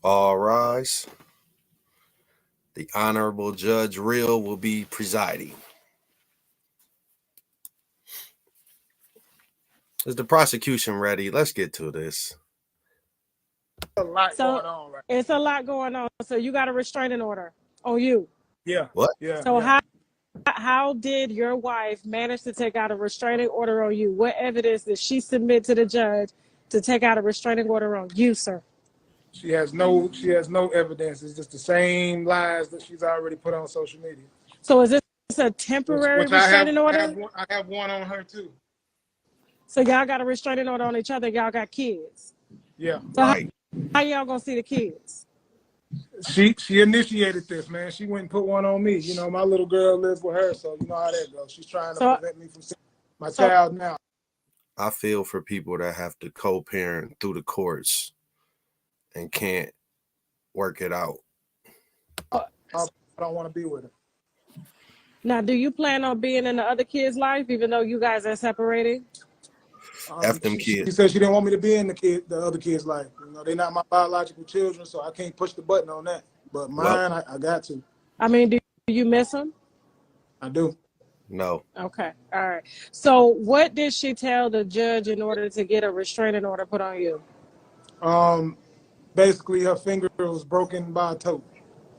All rise. The Honorable Judge Rhil will be presiding. Is the prosecution ready? Let's get to this. A lot going on right It's a lot going on. So you got a restraining order on you. Yeah. What? Yeah. So yeah. how did your wife manage to take out a restraining order on you? What evidence did she submit to the judge to take out a restraining order on you, sir? She has no evidence. It's just the same lies that she's already put on social media. So is this a temporary Which I restraining order? I have one on her too. So y'all got a restraining order on each other. Y'all got kids. Yeah. So Right. how y'all gonna see the kids? She initiated this, man. She went and put one on me. You know, my little girl lives with her, so you know how that goes. She's trying to prevent me from seeing my child now. I feel for people that have to co-parent through the courts and can't work it out. I don't want to be with her. Now, do you plan on being in the other kid's life, even though you guys are separated? F them kids. She said she didn't want me to be in the other kid's life. You know, they're not my biological children, so I can't push the button on that. But mine, I got to. I mean, do you miss them? I do. No. Okay. All right. So what did she tell the judge in order to get a restraining order put on you? Basically, her finger was broken by a toe.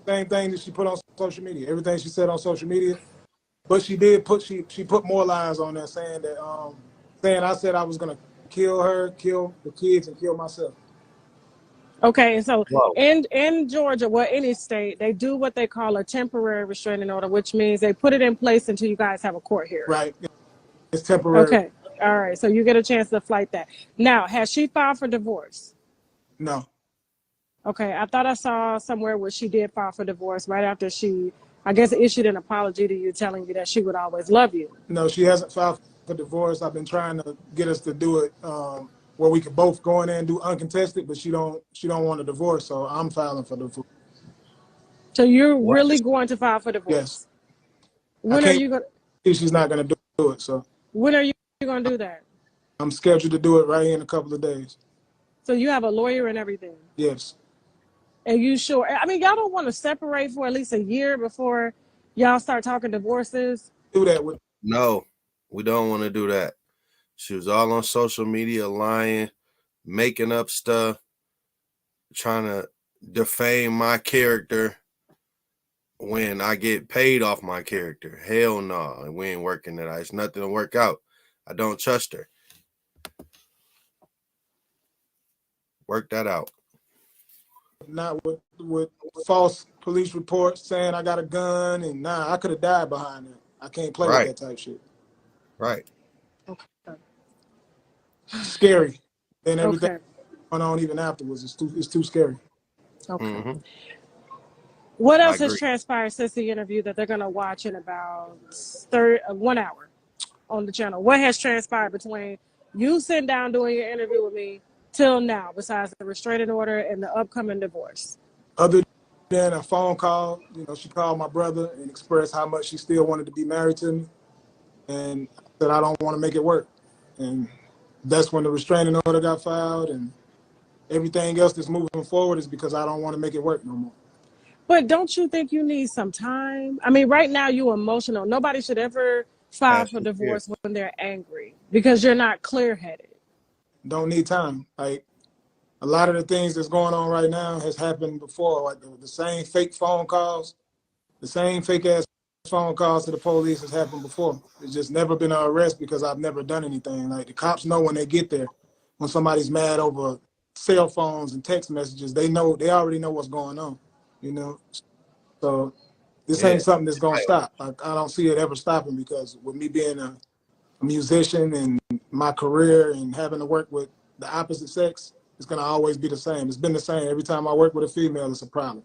Same thing that she put on social media. Everything she said on social media. But she did put she put more lines on there saying that saying I said I was gonna kill her, kill the kids, and kill myself. Okay, so in Georgia, well, any state, they do what they call a temporary restraining order, which means they put it in place until you guys have a court hearing. Right. It's temporary. Okay. All right. So you get a chance to fight that. Now, has she filed for divorce? No. Okay. I thought I saw somewhere where she did file for divorce right after she, I guess, issued an apology to you telling you that she would always love you. No, she hasn't filed for divorce. I've been trying to get us to do it where we could both go in there and do uncontested, but she don't want a divorce, so I'm filing for divorce. So you're really going to file for divorce? Yes. When are you going to? She's not going to do it, so. When are you going to do that? I'm scheduled to do it right in a couple of days. So you have a lawyer and everything? Yes. And you sure? I mean, y'all don't want to separate for at least a year before y'all start talking divorces? Do that with? No, we don't want to do that. She was all on social media lying, making up stuff, trying to defame my character when I get paid off my character. Hell no, we ain't working that. It's nothing to work out. I don't trust her. Work that out. Not with false police reports saying I got a gun, and I could have died behind it. I can't play with that type shit. Right. Okay. Scary. And everything going on even afterwards. It's too scary. Okay. Mm-hmm. What else has transpired since the interview that they're going to watch in about 1 hour on the channel? What has transpired between you sitting down doing your interview with me till now, besides the restraining order and the upcoming divorce? Other than a phone call, you know, she called my brother and expressed how much she still wanted to be married to me. And I said, I don't want to make it work. And that's when the restraining order got filed, and everything else that's moving forward is because I don't want to make it work no more. But don't you think you need some time? I mean, right now you're emotional. Nobody should ever file for divorce when they're angry because you're not clear-headed. Don't need time. Like, a lot of the things that's going on right now has happened before. Like the same fake phone calls, the same fake ass phone calls to the police has happened before. It's just never been an arrest because I've never done anything. Like, the cops know when they get there, when somebody's mad over cell phones and text messages, they already know what's going on, you know? So this ain't something that's gonna stop. Like, I don't see it ever stopping, because with me being a musician and my career and having to work with the opposite sex, it's gonna always be the same. It's been the same. Every time I work with a female, it's a problem.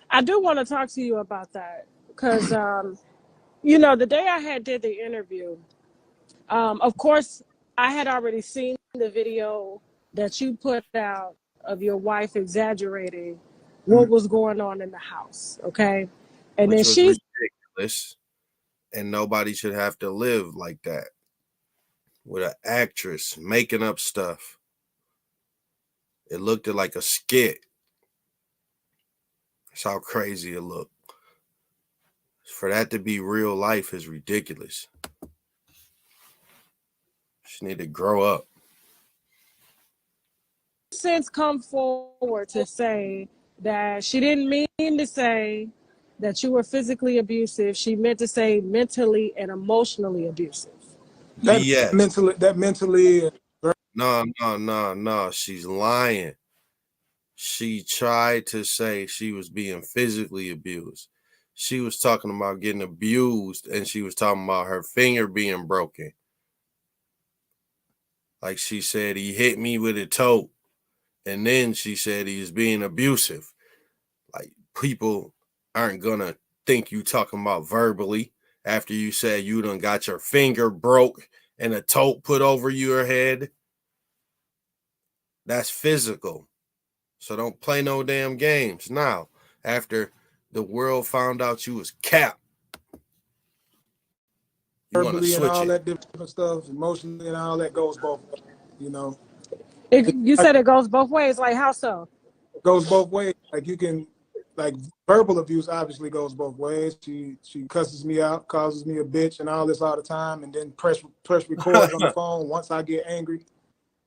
I do want to talk to you about that because, you know, the day I did the interview, of course, I had already seen the video that you put out of your wife exaggerating what was going on in the house, okay? And Which then she's ridiculous, and nobody should have to live like that with an actress making up stuff. It looked like a skit. That's how crazy it look. For that to be real life is ridiculous. She need to grow up. Since come forward to say that she didn't mean to say that you were physically abusive. She meant to say mentally and emotionally abusive. BS. That mentally. No. She's lying. She tried to say she was being physically abused. She was talking about getting abused, and she was talking about her finger being broken. Like she said, he hit me with a toe. And then she said he's being abusive. Like, people aren't gonna think you talking about verbally after you said you done got your finger broke and a toe put over your head. That's physical. So don't play no damn games. Now, after the world found out you was cap, you want to Verbally and switch all it. that different stuff, emotionally and all that goes both ways, you know. You said it goes both ways. Like how so? It goes both ways. Like you can, like verbal abuse obviously goes both ways. She cusses me out, calls me a bitch and all this all the time, and then press records on the phone once I get angry,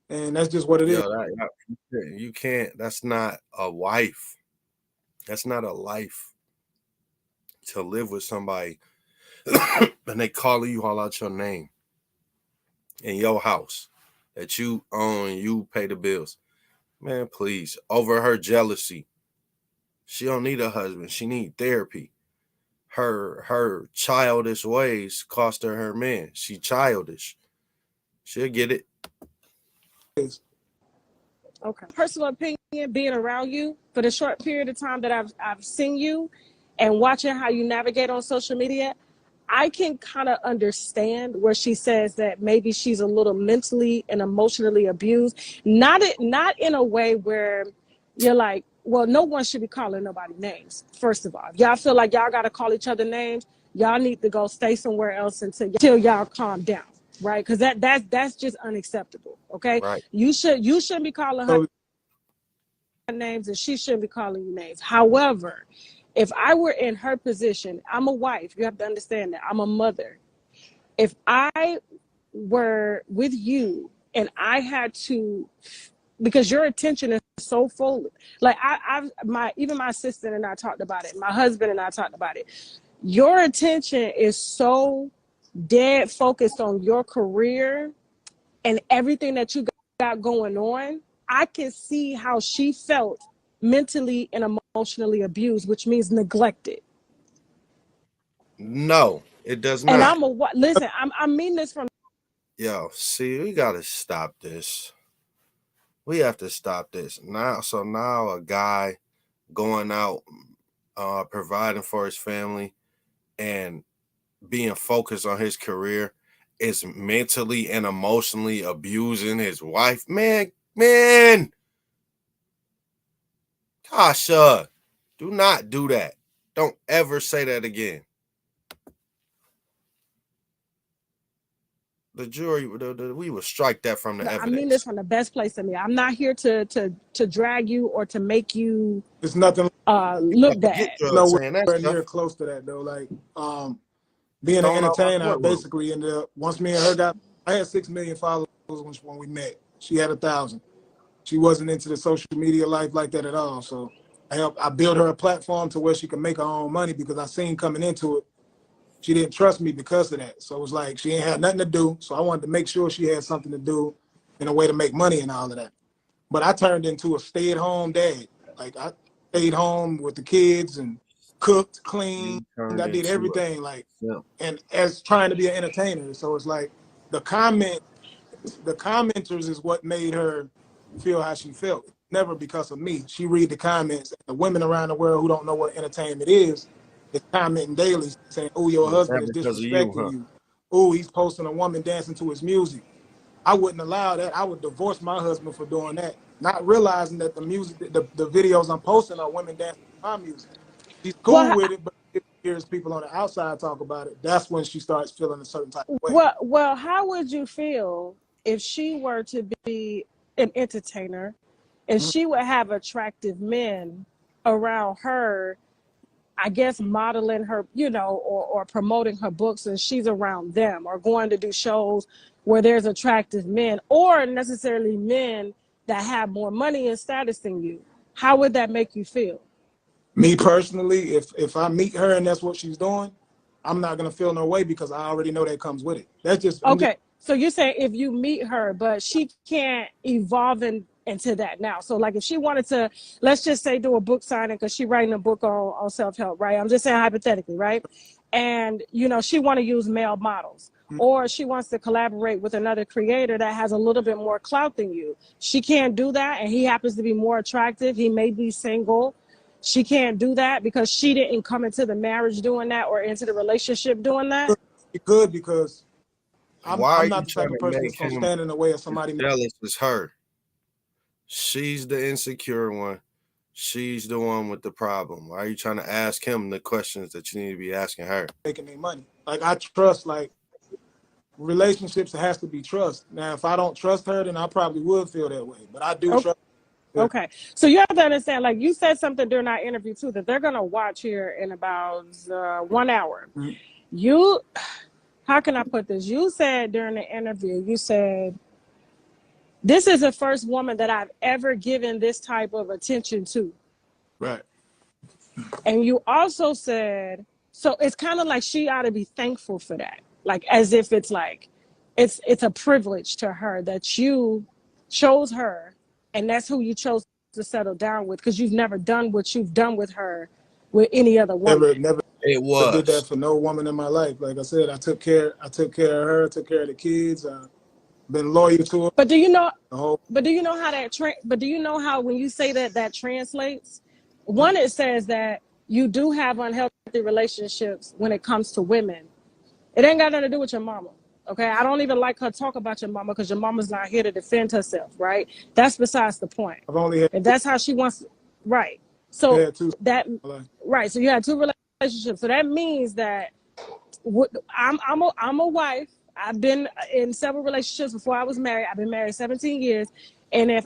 and that's just what it is. You can't. That's not a wife. That's not a life. To live with somebody and they call you all out your name in your house that you own, you pay the bills. Man, please, over her jealousy. She don't need a husband. She need therapy. Her childish ways cost her man. She childish. She'll get it. Okay. Personal opinion, being around you for the short period of time that I've seen you and watching how you navigate on social media, I can kind of understand where she says that maybe she's a little mentally and emotionally abused. Not in a way where you're like, well, no one should be calling nobody names. First of all, if y'all feel like y'all got to call each other names, y'all need to go stay somewhere else until y'all calm down, right? Because that's just unacceptable. Okay, Right. you shouldn't be calling her names, and she shouldn't be calling you names. However, if I were in her position, I'm a wife. You have to understand that I'm a mother. If I were with you and I had to, because your attention is so full, like even my sister and I talked about it. My husband and I talked about it. Your attention is so dead focused on your career and everything that you got going on. I can see how she felt mentally and emotionally abused, which means neglected. No, it does And not. listen, I mean this from. Yo, see, we gotta stop this. We have to stop this now. So now a guy going out, providing for his family and being focused on his career is mentally and emotionally abusing his wife. Man, Tasha, do not do that. Don't ever say that again. The jury, we will strike that from the evidence. I mean this from the best place of me. I'm not here to drag you or to make you. It's nothing. Look bad. Nowhere near close to that though. Like being an entertainer, I basically ended up, once me and her I had 6 million followers when we met. She had 1,000. She wasn't into the social media life like that at all. So I built her a platform to where she could make her own money, because I seen coming into it, she didn't trust me because of that. So it was like she ain't had nothing to do. So I wanted to make sure she had something to do and a way to make money and all of that. But I turned into a stay-at-home dad. Like I stayed home with the kids and cooked, cleaned. I did everything and as trying to be an entertainer. So it's like the commenters is what made her feel how she felt. Never because of me. She read the comments. The women around the world who don't know what entertainment is commenting daily saying, "Oh, your husband is disrespecting you. Oh, he's posting a woman dancing to his music." I wouldn't allow that. I would divorce my husband for doing that, not realizing that the music, the videos I'm posting are women dancing to my music. She's cool with it, but if she hears people on the outside talk about it, that's when she starts feeling a certain type of way. Well, how would you feel if she were to be an entertainer and she would have attractive men around her I guess modeling her, or promoting her books, and she's around them, or going to do shows where there's attractive men, or necessarily men that have more money and status than you. How would that make you feel? Me personally, if I meet her and that's what she's doing, I'm not gonna feel no way because I already know that comes with it. That's just Okay, so you're saying if you meet her, but she can't evolve into that now. So like if she wanted to, let's just say do a book signing because she's writing a book on self-help, right? I'm just saying hypothetically, right? And she want to use male models, or she wants to collaborate with another creator that has a little bit more clout than you. She can't do that, and he happens to be more attractive. He may be single. She can't do that because she didn't come into the marriage doing that or into the relationship doing that. It could because Why are I'm you not the type trying of to person make that's gonna him stand in the way of as somebody. jealous as her? She's the insecure one. She's the one with the problem. Why are you trying to ask him the questions that you need to be asking her? Making their money. Like I trust, like relationships has to be trust. Now, if I don't trust her, then I probably would feel that way. But I do trust. Okay, so you have to understand, like you said something during our interview too, that they're gonna watch here in about 1 hour. You, how can I put this? You said during the interview, you said, this is the first woman that I've ever given this type of attention to. Right. And you also said, so it's kind of like she ought to be thankful for that. Like as if it's like, it's a privilege to her that you chose her and that's who you chose to settle down with, because you've never done what you've done with her with any other woman. Never It did that was. for no woman in my life. Like I said, I took care of her, took care of the kids. Been loyal to her. But do you know? The whole. But do you know how that? But do you know how when you say that translates? One, it says that you do have unhealthy relationships when it comes to women. It ain't got nothing to do with your mama. Okay, I don't even like her talk about your mama because your mama's not here to defend herself, right? That's besides the point. I've only had. If that's how she wants, right? So Had two. that, right? So you had two relationships. So that means that I'm a wife. I've been in several relationships before I was married. I've been married 17 years. And if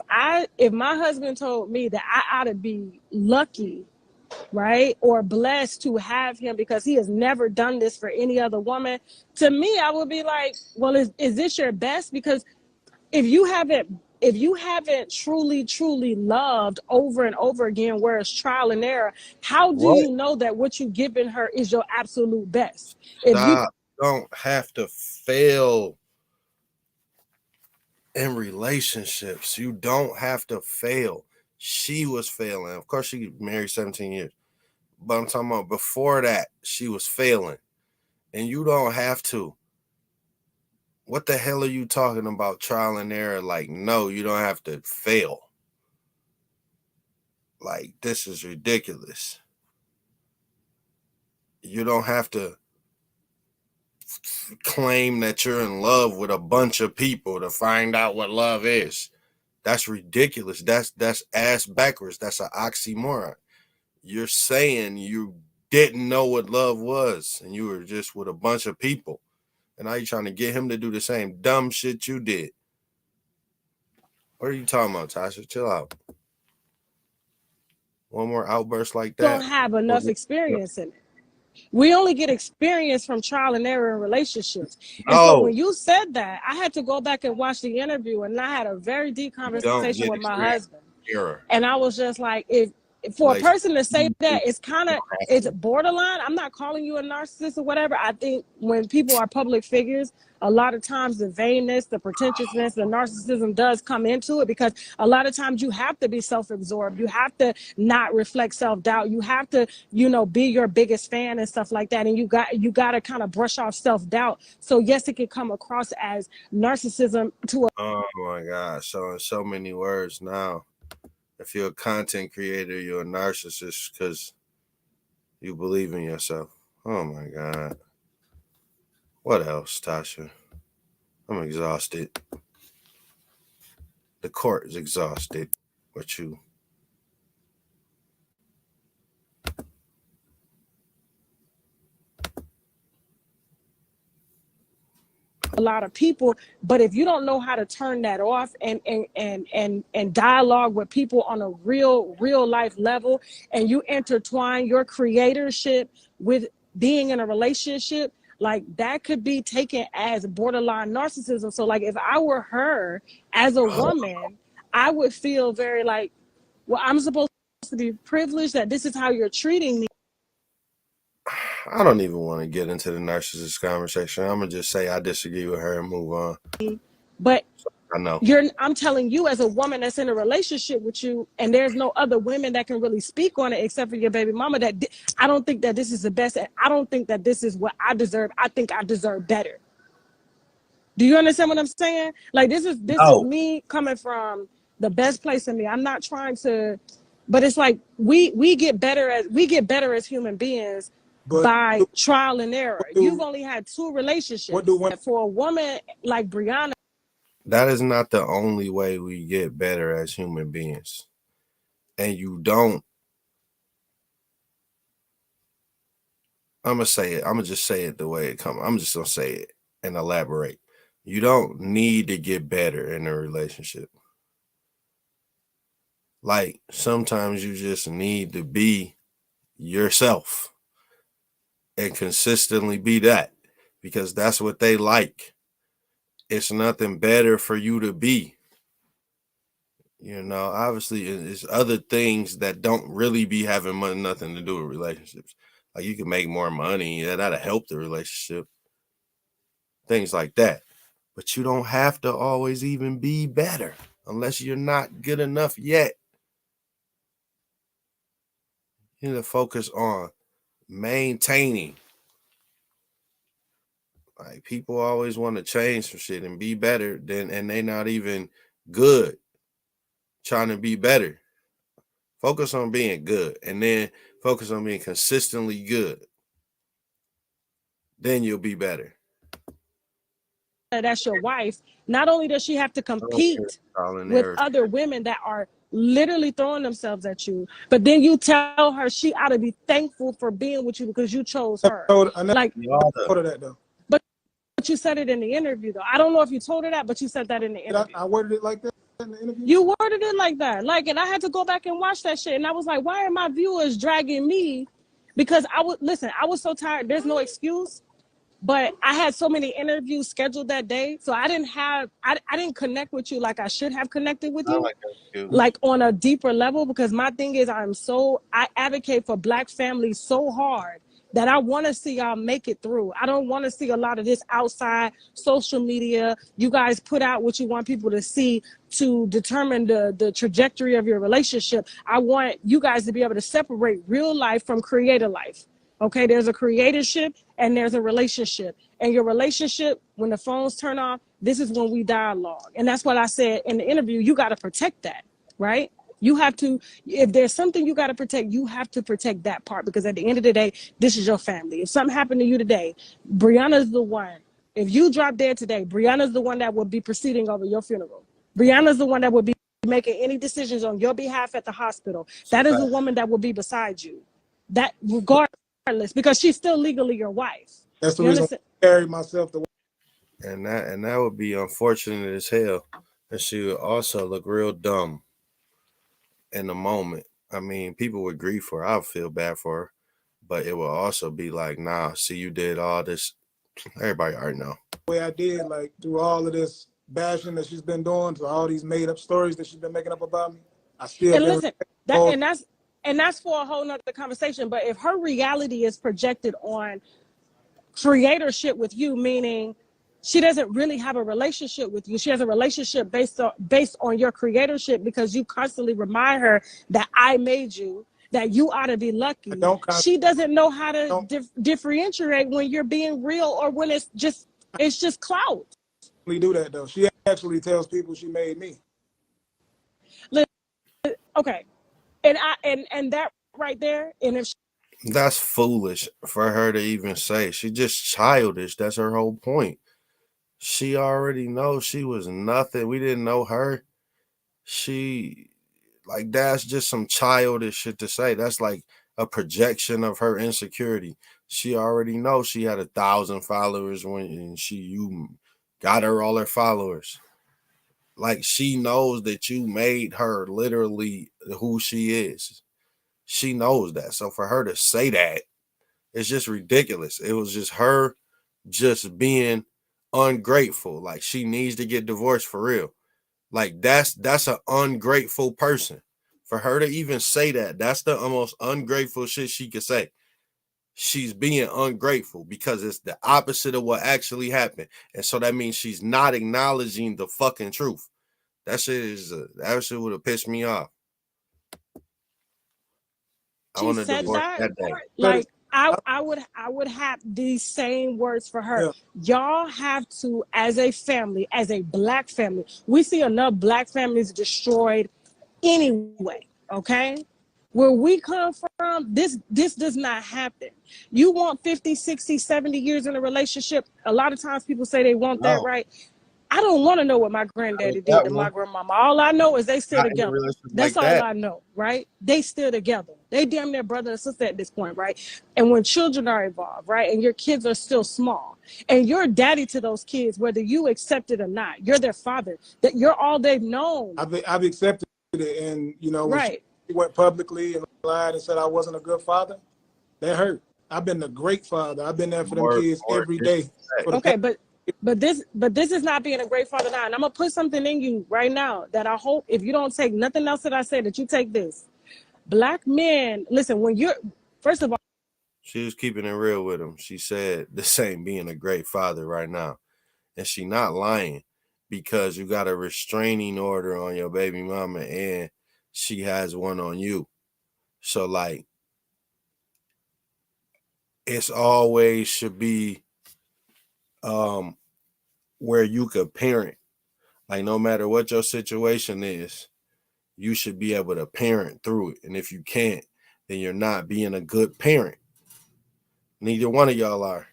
my husband told me that I ought to be lucky, right, or blessed to have him because he has never done this for any other woman, to me, I would be like, well, is this your best? Because if you haven't truly loved over and over again, where it's trial and error, how do What? you know that what you've given her is your absolute best? If you Stop. Don't have to fail in relationships. You don't have to fail. She was failing. Of course, she married 17 years. But I'm talking about before that, she was failing. And you don't have to. What the hell are you talking about, trial and error? Like, no, you don't have to fail. Like, this is ridiculous. You don't have to claim that you're in love with a bunch of people to find out what love is. That's ridiculous. That's ass backwards. That's an oxymoron. You're saying you didn't know what love was and you were just with a bunch of people. And now you're trying to get him to do the same dumb shit you did. What are you talking about, Tasha? Chill out. One more outburst like that. don't have enough experience in it. We only get experience from trial and error in relationships. And so when you said that, I had to go back and watch the interview, and I had a very deep You don't conversation get with my experience. husband. Error. And I was just like, if for a person to say that, it's borderline. I'm not calling you a narcissist or whatever. I think when people are public figures, a lot of times the vainness, the pretentiousness, the narcissism does come into it, because a lot of times you have to be self-absorbed. You have to not reflect self-doubt. You have to, be your biggest fan and stuff like that. And you got to kind of brush off self-doubt. So yes, it can come across as narcissism to a. Oh my gosh. So in so many words now, if you're a content creator, you're a narcissist because you believe in yourself. Oh my God. What else, Tasha? I'm exhausted. The court is exhausted with you. a lot of people, but if you don't know how to turn that off and dialogue with people on a real life level, and you intertwine your creatorship with being in a relationship, like that could be taken as borderline narcissism. So like if I were her as a woman, I would feel very like, well, I'm supposed to be privileged that this is how you're treating me. I don't even want to get into the narcissist conversation. I'm gonna just say I disagree with her and move on. But I know. I'm telling you as a woman that's in a relationship with you, and there's no other women that can really speak on it except for your baby mama, that I don't think that this is the best, and I don't think that this is what I deserve. I think I deserve better. Do you understand what I'm saying? Like this is me coming from the best place in me. I'm not trying to, but it's like we get better as human beings by trial and error. You've only had 2 relationships. For a woman like Brianna, that is not the only way we get better as human beings. And you don't, I'm gonna say it. I'm gonna just say it the way it comes. I'm just gonna say it and elaborate. You don't need to get better in a relationship. Like sometimes you just need to be yourself and consistently be that, because that's what they like. It's nothing better for you to be. You know, obviously, it's other things that don't really be having nothing to do with relationships. Like you can make more money, that'll help the relationship. Things like that. But you don't have to always even be better unless you're not good enough yet. You need to focus on maintaining. Like people always want to change some shit and be better and they not even good trying to be better. Focus on being good and then focus on being consistently good. Then you'll be better. that's your wife, not only does she have to compete with other women that are literally throwing themselves at you, but then you tell her she ought to be thankful for being with you because you chose her. Like, but you said it in the interview though. I don't know if you told her that, but you said that in the interview. I worded it like that in the interview? You worded it like that. Like, and I had to go back and watch that shit. And I was like, why are my viewers dragging me? Because I was so tired. There's no excuse. But I had so many interviews scheduled that day, so I didn't connect with you like I should have connected with you, like on a deeper level, because my thing is I advocate for Black families so hard that I want to see y'all make it through. I don't want to see a lot of this outside social media. You guys put out what you want people to see to determine the trajectory of your relationship. I want you guys to be able to separate real life from creator life. Okay, there's a creatorship and there's a relationship. And your relationship, when the phones turn off, this is when we dialogue. And that's what I said in the interview. You got to protect that, right? You have to, if there's something you got to protect, you have to protect that part, because at the end of the day, this is your family. If something happened to you today, Brianna's the one. If you drop dead today, Brianna's the one that will be proceeding over your funeral. Brianna's the one that will be making any decisions on your behalf at the hospital. That is the woman that will be beside you. That regardless, because she's still legally your wife. That's the reason I carry myself the way. And that would be unfortunate as hell. And she would also look real dumb in the moment. I mean, people would grieve for her. I would feel bad for her. But it will also be like, nah, see, you did all this. Everybody already know. The way I did, like through all of this bashing that she's been doing, to all these made up stories that she's been making up about me, I still and listen, that's for a whole nother conversation. But if her reality is projected on creatorship with you, meaning she doesn't really have a relationship with you, she has a relationship based on your creatorship, because you constantly remind her that I made you, that you ought to be lucky. She doesn't know how to differentiate when you're being real or when it's just clout. We do that though. She actually tells people she made me. Okay, and that right there, and if that's foolish for her to even say. She's just childish. That's her whole point. She already knows she was nothing. We didn't know her. That's just some childish shit to say. That's like a projection of her insecurity. She already knows she had 1,000 followers when you got her all her followers. Like, she knows that you made her literally who she is. She knows that. So for her to say that, it's just ridiculous. It was just her just being ungrateful. Like, she needs to get divorced for real. Like, that's an ungrateful person. For her to even say that, that's the most ungrateful shit she could say. She's being ungrateful because it's the opposite of what actually happened. And so that means she's not acknowledging the fucking truth. That shit would have pissed me off. I She want to said divorce that, that day. like I would have these same words for her. Yeah. Y'all have to, as a family, as a black family, we see enough black families destroyed anyway, okay? Where we come from, this does not happen. You want 50, 60, 70 years in a relationship. A lot of times people say they want that, No, right? I don't want to know what my granddaddy did that to my one. grandmama. All I know is they still Not in a together. relationship That's like all that. I know, right? They still together. They damn near brother and sister at this point, right? And when children are involved, right, and your kids are still small, and you're daddy to those kids, whether you accept it or not, you're their father. That you're all they've known, I've accepted it, and you know, when she right? went publicly and lied and said I wasn't a good father, that hurt. I've been a great father. I've been there for them kids every day. For the Okay, but this is not being a great father now. And I'm gonna put something in you right now that I hope, if you don't take nothing else that I said, that you take this. Black men, listen, when you're, first of all, She was keeping it real with him. She said this ain't being a great father right now. And she not lying, because you got a restraining order on your baby mama and she has one on you. So like, it's always should be where you could parent. Like, no matter what your situation is, you should be able to parent through it. And if you can't, then you're not being a good parent. Neither one of y'all are.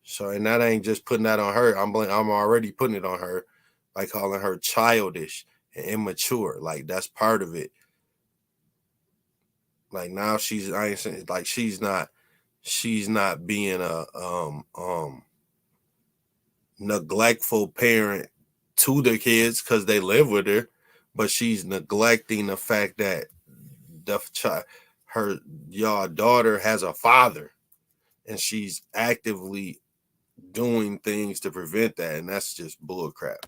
So, and that ain't just putting that on her. I'm already putting it on her by calling her childish and immature. Like, that's part of it. Like, now I ain't saying, like, she's not being a neglectful parent to the kids because they live with her, but she's neglecting the fact that your daughter has a father, and she's actively doing things to prevent that, and that's just bull crap.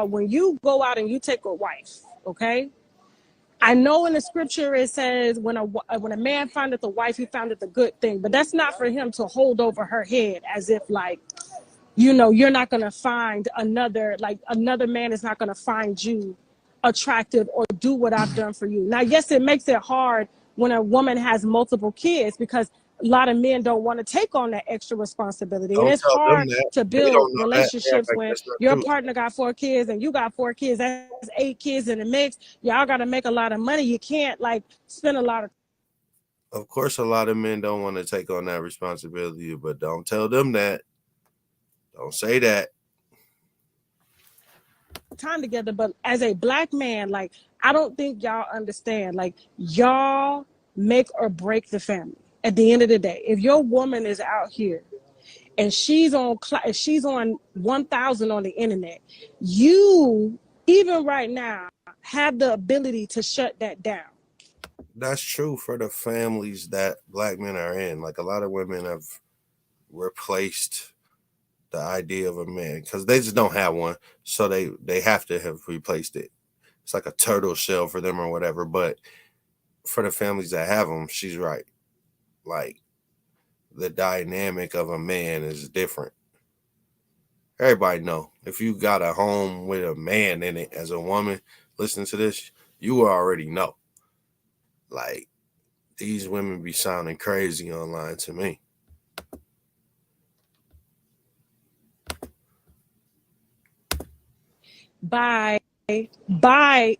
when you go out and you take a wife, okay? I know in the scripture it says when a man findeth a wife, he foundeth a good thing, but that's not for him to hold over her head as if like, you know, you're not going to find another man is not going to find you attractive or do what I've done for you. Now, yes, it makes it hard when a woman has multiple kids, because a lot of men don't want to take on that extra responsibility. And Don't it's tell them hard that. to They build don't know that. They act relationships like when that's not your true. partner got 4 kids and you got 4 kids. That's 8 kids in the mix. Y'all got to make a lot of money. You can't like spend a lot Of course, a lot of men don't want to take on that responsibility, but don't tell them that. Don't say that. time together. But as a black man, like, I don't think y'all understand, like, y'all make or break the family at the end of the day. If your woman is out here and she's on 1000 on the internet, you, even right now, have the ability to shut that down. That's true for the families that black men are in. Like, a lot of women have replaced the idea of a man because they just don't have one, so they have to have replaced it. It's like a turtle shell for them or whatever. But for the families that have them, she's right. Like, the dynamic of a man is different. Everybody know, if you got a home with a man in it, as a woman listening to this, you already know. Like, these women be sounding crazy online to me. by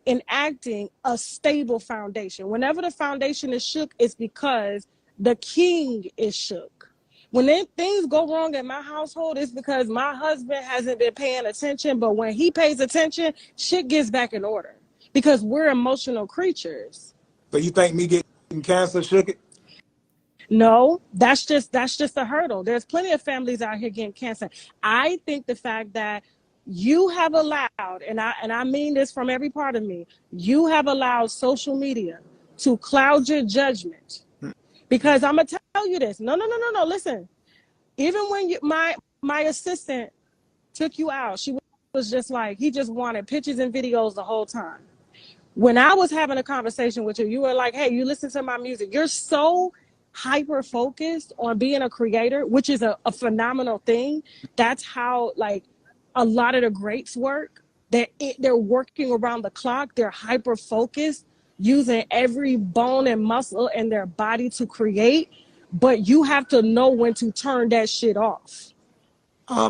enacting a stable foundation. Whenever the foundation is shook, it's because the king is shook. When things go wrong in my household, it's because my husband hasn't been paying attention. But when he pays attention, shit gets back in order, because we're emotional creatures. So you think me getting cancer shook it? No, that's just a hurdle. There's plenty of families out here getting cancer. I think the fact that you have allowed, and I mean this from every part of me, you have allowed social media to cloud your judgment. Because I'm gonna tell you this. No. Listen, even when my assistant took you out, she was just like, he just wanted pictures and videos the whole time. When I was having a conversation with you, you were like, hey, you listen to my music. You're so hyper focused on being a creator, which is a phenomenal thing. That's how like a lot of the greats work. They're working around the clock. They're hyper focused, using every bone and muscle in their body to create. But you have to know when to turn that shit off.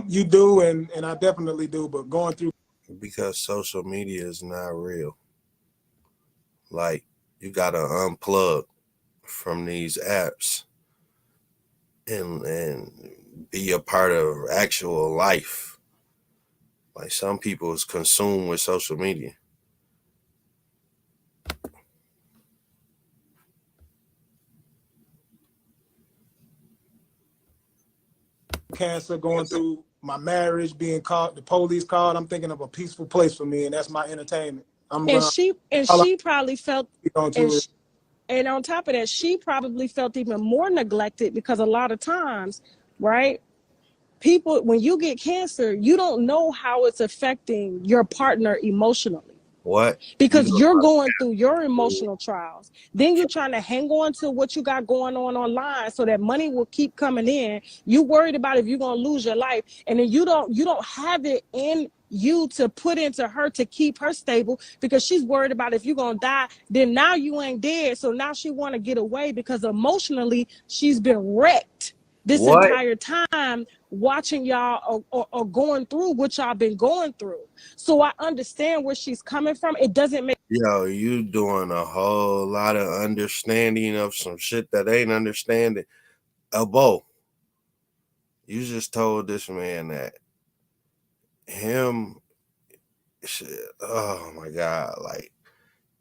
You do, and I definitely do. But going through, because social media is not real. Like, you gotta unplug from these apps and be a part of actual life. Like, some people is consumed with social media. cancer, going through my marriage, being called, the police called, I'm thinking of a peaceful place for me, and that's my entertainment. I'm And gonna she probably felt, on and to it. and on top of that, she probably felt even more neglected, because a lot of times, right, people, when you get cancer, you don't know how it's affecting your partner emotionally, What? because you're going through your emotional trials. Then you're trying to hang on to what you got going on online so that money will keep coming in. You worried about if you're going to lose your life, and then you don't have it in you to put into her to keep her stable, because she's worried about if you're going to die, then now you ain't dead. So now she want to get away, because emotionally she's been wrecked this What? entire time, watching y'all or going through what y'all been going through. So I understand where she's coming from. It doesn't make Yo, you doing a whole lot of understanding of some shit that ain't understanding. Bo, you just told this man that him, shit, oh my God, like,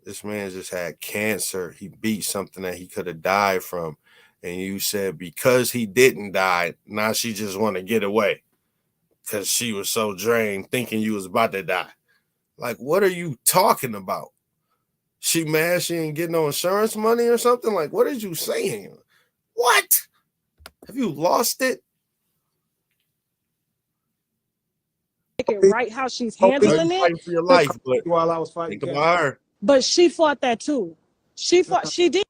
this man just had cancer. He beat something that he could have died from. And you said because he didn't die, now she just want to get away because she was so drained thinking you was about to die. Like, what are you talking about? She mad she ain't getting no insurance money or something? Like, what are you saying? What? Have you lost it? it right how she's I know Police handling you it. fighting for your life, but while I was fighting think cancer. about her. But she fought that too. She did.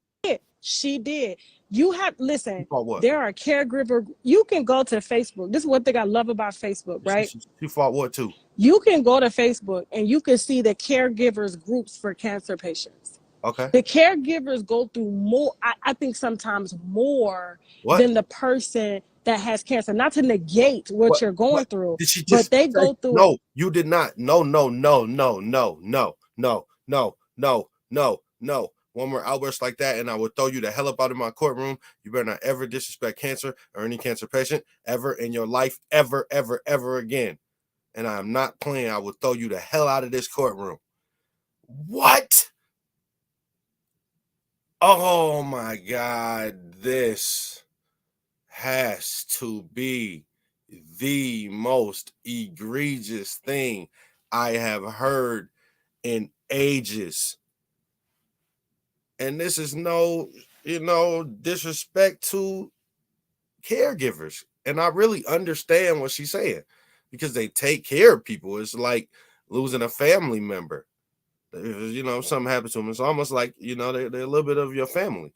She did. You have, listen, Fought what? there are caregiver, you can go to Facebook. This is one thing I love about Facebook, right? She fought what too? You can go to Facebook and you can see the caregivers groups for cancer patients. Okay. The caregivers go through more, I think sometimes more What? than the person that has cancer. Not to negate what you're going through, Did she but just they say? go through No, you did not. No. One more outburst like that, and I will throw you the hell up out of my courtroom. You better not ever disrespect cancer or any cancer patient ever in your life, ever again. And I'm not playing. I will throw you the hell out of this courtroom. What? Oh my God. This has to be the most egregious thing I have heard in ages. And this is no, disrespect to caregivers. And I really understand what she's saying because they take care of people. It's like losing a family member. If, something happens to them, it's almost like, they're a little bit of your family.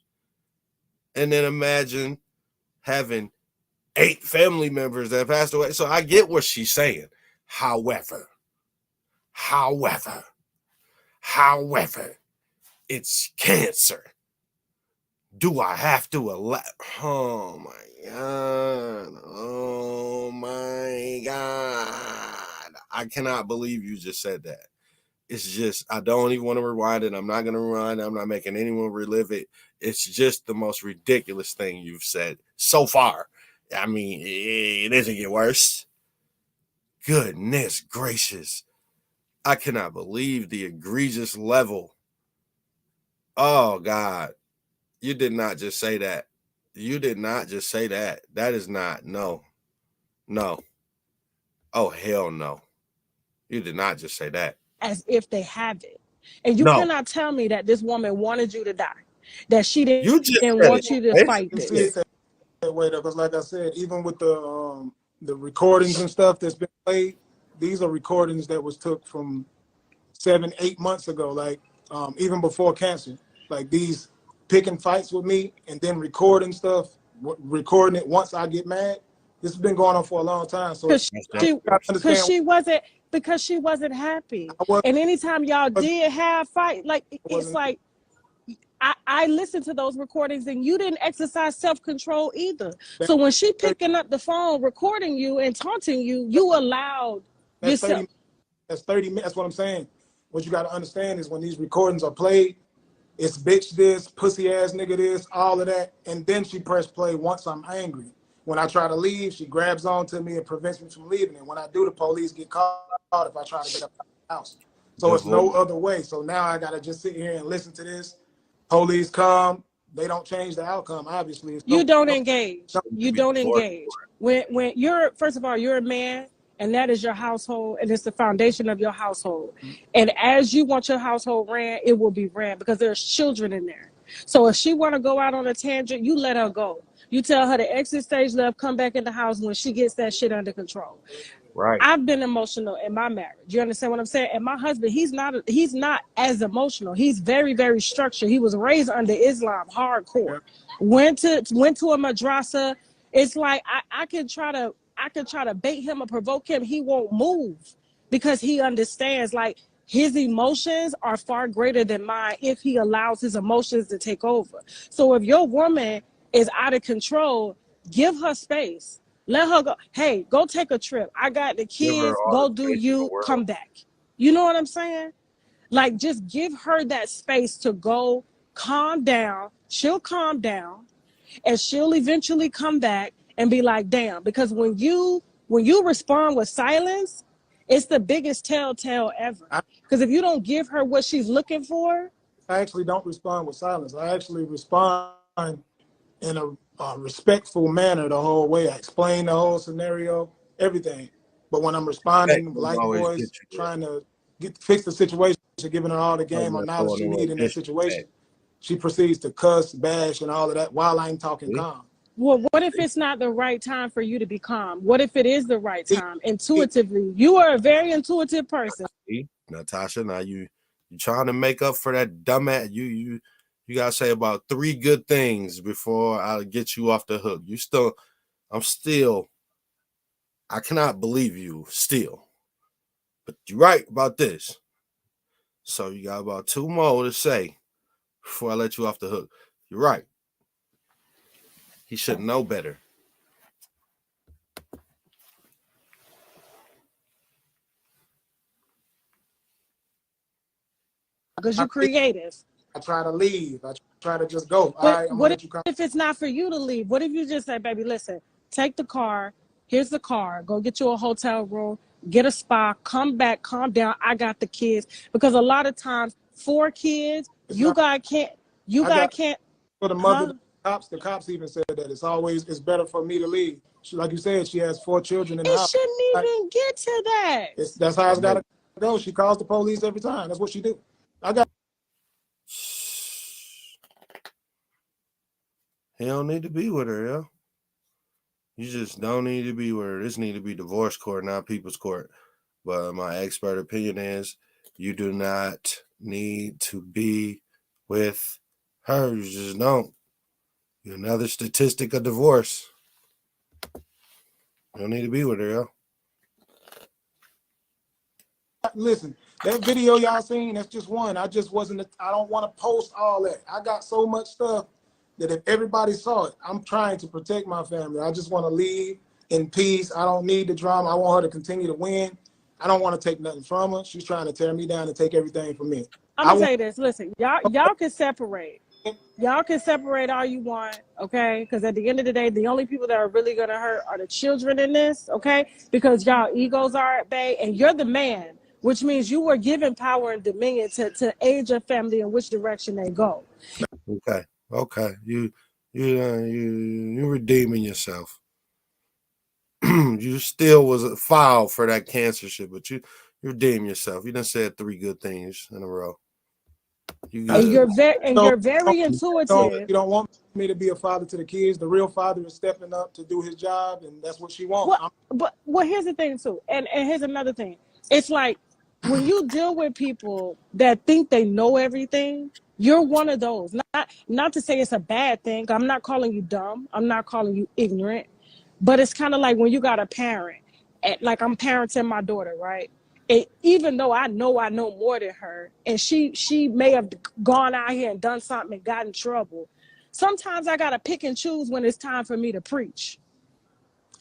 And then imagine having 8 family members that passed away. So I get what she's saying. However, it's cancer. Do I have to allow? Oh my God. Oh my God. I cannot believe you just said that. It's just, I don't even want to rewind it. I'm not going to rewind it. I'm not making anyone relive it. It's just the most ridiculous thing you've said so far. I mean, it doesn't get worse. Goodness gracious. I cannot believe the egregious level. Oh, God. You did not just say that. You did not just say that. That is not, no. Oh, hell no. You did not just say that. As if they have it. And you No. cannot tell me that this woman wanted you to die, that she You just didn't said want it. you to fight You see this. it that way though, because like I said, even with the recordings and stuff that's been played, these are recordings that was took from 7-8 months ago, like even before cancer. Like these picking fights with me and then recording stuff, recording it once I get mad. This has been going on for a long time. So Because she wasn't happy. And anytime y'all did have fight, like it's like I listened to those recordings and you didn't exercise self-control either. So when she picking up the phone, recording you and taunting you, you allowed yourself. That's 30 minutes. That's what I'm saying. What you got to understand is when these recordings are played, it's bitch this, pussy ass nigga this, all of that. And then she press play once I'm angry. When I try to leave, she grabs onto me and prevents me from leaving. And when I do, the police get caught if I try to get up the house. So it's no other way. So now I got to just sit here and listen to this. Police come. They don't change the outcome, obviously. You don't engage. You don't engage. When you're, first of all, you're a man, and that is your household, and it's the foundation of your household. And as you want your household ran, it will be ran because there's children in there. So if she want to go out on a tangent, you let her go. You tell her to exit stage left, come back in the house when she gets that shit under control. Right. I've been emotional in my marriage. You understand what I'm saying? And my husband, he's not as emotional. He's very, very structured. He was raised under Islam, hardcore. Went to a madrasa. It's like I can try to bait him or provoke him. He won't move because he understands like his emotions are far greater than mine if he allows his emotions to take over. So if your woman is out of control, give her space. Let her go. Hey, go take a trip. I got the kids. Go do you. Come back. You know what I'm saying? Like, just give her that space to go calm down. She'll calm down and she'll eventually come back and be like, damn. Because when you respond with silence, it's the biggest telltale ever. Because if you don't give her what she's looking for. I actually don't respond with silence. I actually respond in a respectful manner the whole way. I explain the whole scenario, everything. But when I'm responding like voice, trying to fix the situation, giving her all the game or knowledge she needs in that situation, she proceeds to cuss, bash, and all of that while I'm talking calm. Well, what if it's not the right time for you to be calm? What if it is the right time? Intuitively, you are a very intuitive person. Now, Tasha, now you trying to make up for that dumbass. You gotta say about 3 good things before I get you off the hook. I cannot believe you still. But you're right about this. So you got about 2 more to say before I let you off the hook. You're right. He should know better. Because you're creative. I try to leave. I try to just go. But what if it's not for you to leave? What if you just say, baby, listen, take the car. Here's the car. Go get you a hotel room. Get a spa. Come back. Calm down. I got the kids. Because a lot of times, 4 kids, you guys can't. For the mother, the cops even said that it's better for me to leave. Like you said, she has 4 children in the house. It shouldn't even get to that. That's how it's got to go. She calls the police every time. That's what she do. He don't need to be with her, yo. You just don't need to be with her. This need to be divorce court, not people's court. But my expert opinion is you do not need to be with her. You just don't. You're another statistic of divorce. You don't need to be with her, yo. Listen, that video y'all seen, that's just one. I don't want to post all that. I got so much stuff that if everybody saw it, I'm trying to protect my family. I just want to leave in peace. I don't need the drama. I want her to continue to win. I don't want to take nothing from her. She's trying to tear me down and take everything from me. I'm going to say this. Listen, y'all can separate. Y'all can separate all you want, okay? Because at the end of the day, the only people that are really going to hurt are the children in this, okay? Because y'all egos are at bay, and you're the man, which means you were given power and dominion to aid your family in which direction they go. Okay. You You redeeming yourself. You still was a foul for that cancer shit, but you redeem yourself. You done said 3 good things in a row. You And good. you're very You intuitive. don't want me to be a father to the kids. The real father is stepping up to do his job, and that's what she wants. Well, here's the thing too, and here's another thing. It's like when you deal with people that think they know everything, you're one of those. Not to say it's a bad thing. I'm not calling you dumb. I'm not calling you ignorant. But it's kind of like when you got a parent, like I'm parenting my daughter, right? Even though I know more than her, and she may have gone out here and done something and got in trouble. Sometimes I gotta pick and choose when it's time for me to preach.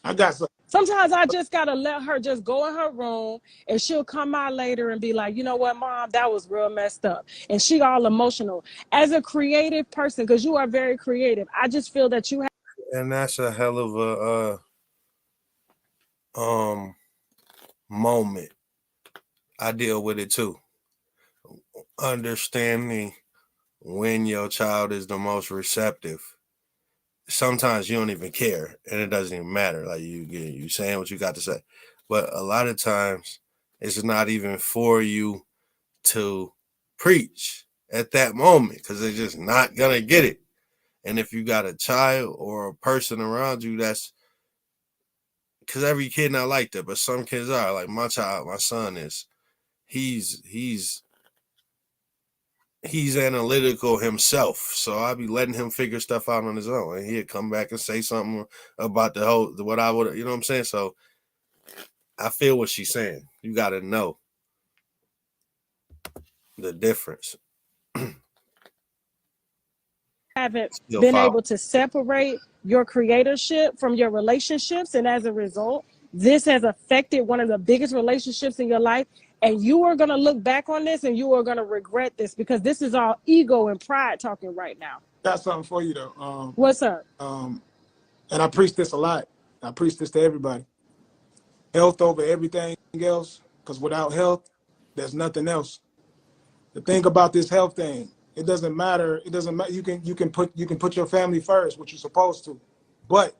I got some. Sometimes I just gotta let her just go in her room, and she'll come out later and be like, you know what, Mom, that was real messed up. And she all emotional. As a creative person, because you are very creative, I just feel that you have. And that's a hell of a moment. I deal with it too. Understanding when your child is the most receptive. Sometimes you don't even care, and it doesn't even matter. Like you saying what you got to say, but a lot of times it's not even for you to preach at that moment because they're just not gonna get it. And if you got a child or a person around you, that's because every kid not like that, but some kids are. Like my child, my son is. He's analytical himself, so I'll be letting him figure stuff out on his own, and he'd come back and say something about what I would, you know what I'm saying? So I feel what she's saying. You got to know the difference. Haven't Still been foul. able to separate your creatorship from your relationships, and as a result, this has affected one of the biggest relationships in your life. And you are going to look back on this and you are going to regret this, because this is all ego and pride talking right now. Got something for you though. What's up? And I preach this a lot. I preach this to everybody. Health over everything else, because without health, there's nothing else. The thing about this health thing, it doesn't matter. It doesn't matter. You can put your family first, which you're supposed to, but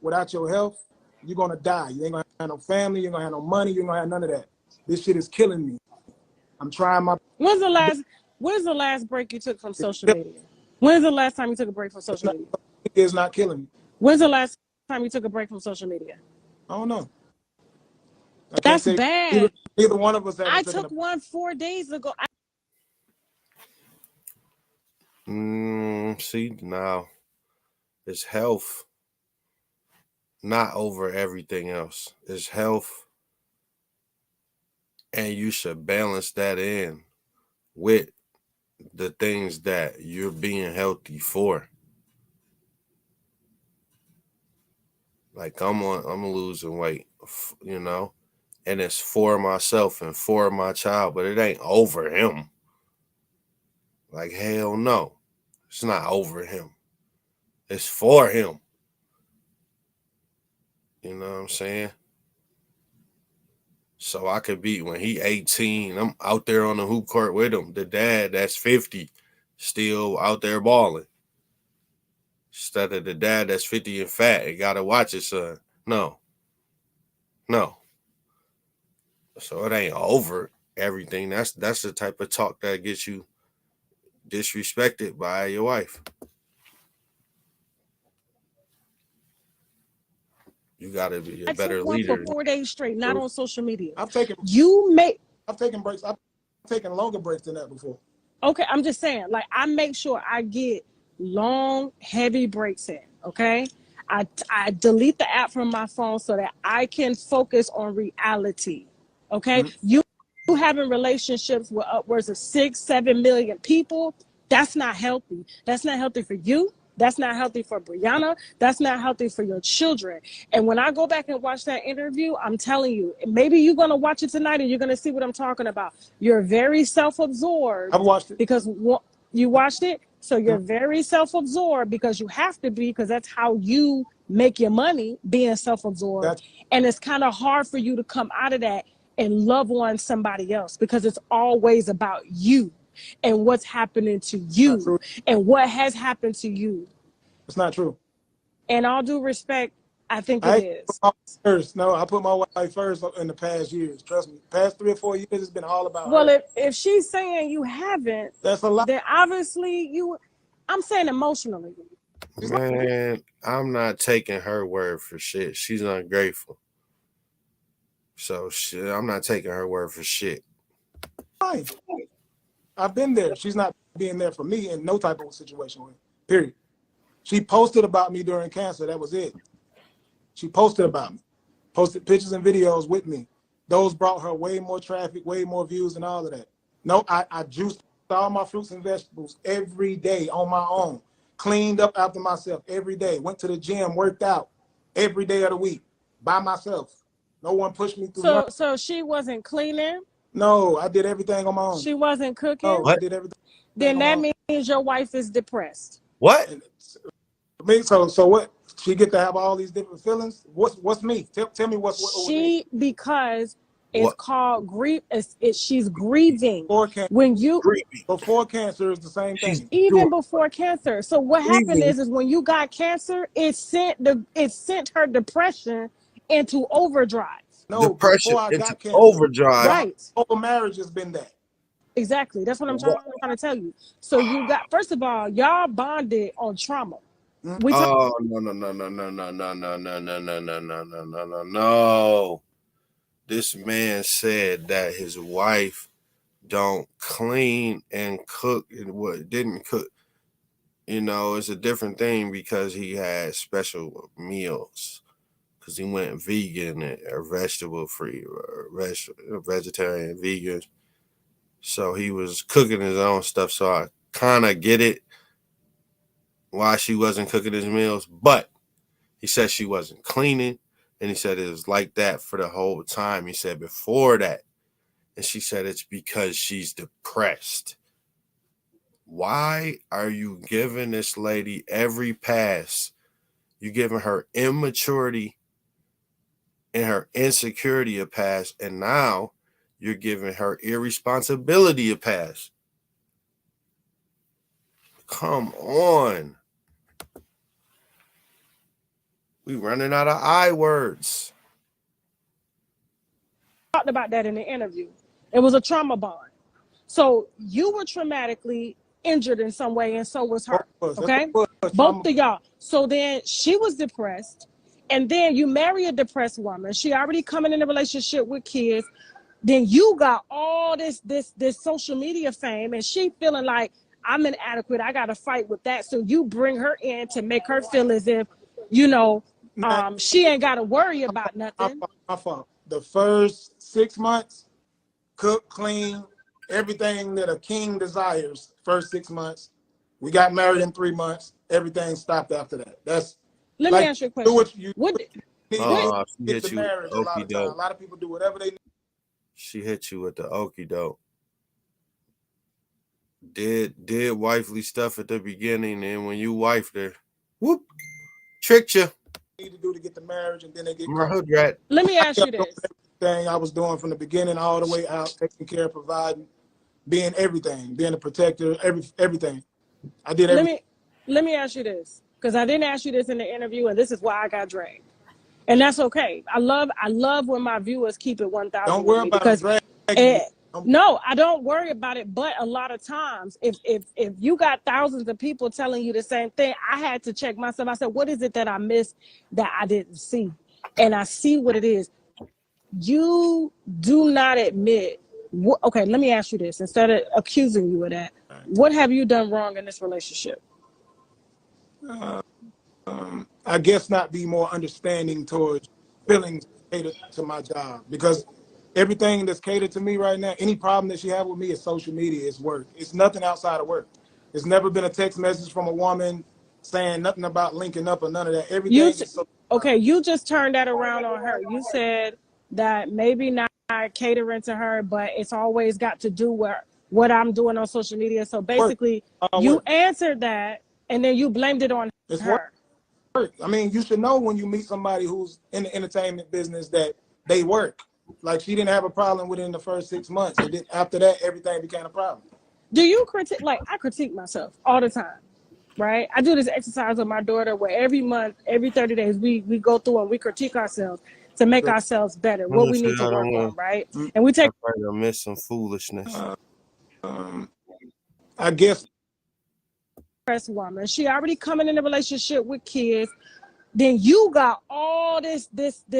without your health, you're gonna die. You ain't gonna have no family. You ain't gonna have no money. You ain't gonna have none of that. This shit is killing me. I'm trying my. When's the last break you took from social media? When's the last time you took a break from social media? It's not killing me. When's the last time you took a break from social media? I don't know. I can't That's say bad. Neither one of us. I took one 4 days ago. See, now it's health, not over everything else. It's health, and you should balance that in with the things that you're being healthy for. Like I'm losing weight, you know, and it's for myself and for my child, but it ain't over him. Like hell no, it's not over him. It's for him. You know what I'm saying? So I could be when he 18, I'm out there on the hoop court with him. The dad that's 50, still out there balling. Instead of the dad that's 50 and fat and gotta watch his son. No. So it ain't over everything. That's the type of talk that gets you disrespected by your wife. You gotta be a better took one leader. for 4 days straight, not on social media. I've taken breaks. I've taken longer breaks than that before. Okay, I'm just saying, like, I make sure I get long, heavy breaks in, okay? I delete the app from my phone so that I can focus on reality, okay? Mm-hmm. You having relationships with upwards of 6-7 million people, that's not healthy. That's not healthy for you. That's not healthy for Brianna. That's not healthy for your children. And when I go back and watch that interview, I'm telling you, maybe you're going to watch it tonight and you're going to see what I'm talking about. You're very self-absorbed. I've watched it. Because you watched it? So you're very self-absorbed because you have to be, because that's how you make your money, being self-absorbed. And it's kind of hard for you to come out of that and love on somebody else, because it's always about you and what's happening to you and what has happened to you. It's not true. In all due respect, I think it I is. put my wife first. No, I put my wife first in the past years. Trust me. Past 3 or 4 years, it's been all about Well, her. if she's saying you haven't, That's a lot. then obviously you. I'm saying emotionally. Man, I'm not taking her word for shit. She's ungrateful. So shit, I'm not taking her word for shit. Fine. I've been there. She's not being there for me in no type of situation. Period. She posted about me during cancer. That was it. She posted about me, posted pictures and videos with me. Those brought her way more traffic, way more views, and all of that. No, I juiced all my fruits and vegetables every day on my own. Cleaned up after myself every day. Went to the gym, worked out every day of the week by myself. No one pushed me through nothing. So she wasn't cleaning. No, I did everything on my own. She wasn't cooking. No, I What? did everything Then on that my own. means your wife is depressed. What? And so what? She get to have all these different feelings. What's me? Tell me what's what me. Because it's What? called grief. She's grieving. Before cancer, When you Creepy. before cancer is the same She's thing. even doing before cancer. So what happened grieving. is when you got cancer, it sent her depression into overdrive. No, Depression before I into got cancer, overdrive. Right. my whole marriage has been that. Exactly. That's what I'm What? trying to tell you. So you got, first of all, y'all bonded on trauma. We Oh no. No. This man said that his wife don't clean and cook and what didn't cook. You know, it's a different thing because he had special meals. Because he went vegan or vegetable free or vegetarian, vegan. So he was cooking his own stuff. So I kind of get it why she wasn't cooking his meals. But he said she wasn't cleaning. And he said it was like that for the whole time. He said before that. And she said it's because she's depressed. Why are you giving this lady every pass? You're giving her immaturity and her insecurity a pass, and now you're giving her irresponsibility a pass. Come on. We running out of I words. talked about that in the interview. It was a trauma bond. So you were traumatically injured in some way, and so was her. Okay? Both of y'all. So then she was depressed, and then you marry a depressed woman. She already coming in a relationship with kids. Then you got all this social media fame, and she feeling like I'm inadequate. I got to fight with that. So you bring her in to make her feel as if, she ain't got to worry about nothing. My fault. The first 6 months, cook, clean, everything that a king desires. First 6 months. We got married in 3 months. Everything stopped after that. That's Let like, me ask you a question. do what you What need to do She to hit get the you with marriage the a lot okie of times. A doke. lot of people do whatever they need. She hit you with the okie doke. Did wifely stuff at the beginning, and when you wifed her, whoop, tricked you. Need to do to get the marriage, and then they get I'm a caught. hood rat. Let me ask you Doing this. everything I was doing from the beginning all the way out, taking care, providing, being everything, being a protector, everything. I did everything. Let me ask you this, because I didn't ask you this in the interview, and this is why I got dragged. And that's okay. I love when my viewers keep it 1,000 Don't worry with me, about because dragging. no, I don't worry about it. But a lot of times, if you got thousands of people telling you the same thing, I had to check myself. I said, what is it that I missed that I didn't see? And I see what it is. You do not admit. Okay, let me ask you this. Instead of accusing you of that, what have you done wrong in this relationship? I guess not be more understanding towards feelings catered to my job, because everything that's catered to me right now, any problem that she have with me is social media, it's work. It's nothing outside of work. It's never been a text message from a woman saying nothing about linking up or none of that. Everything is okay, you just turned that around on her. You said that maybe not catering to her, but it's always got to do with what I'm doing on social media. So basically, you answered that, and then you blamed it on her. Work. I mean, you should know when you meet somebody who's in the entertainment business that they work. Like, she didn't have a problem within the first 6 months, and then after that, everything became a problem. Do you critique? Like, I critique myself all the time. right? I do this exercise with my daughter where every month, every 30 days, we go through and we critique ourselves to make ourselves better, what we need to work on, right? And we take I miss some foolishness. I guess press woman. She already coming in a relationship with kids. Then you got all this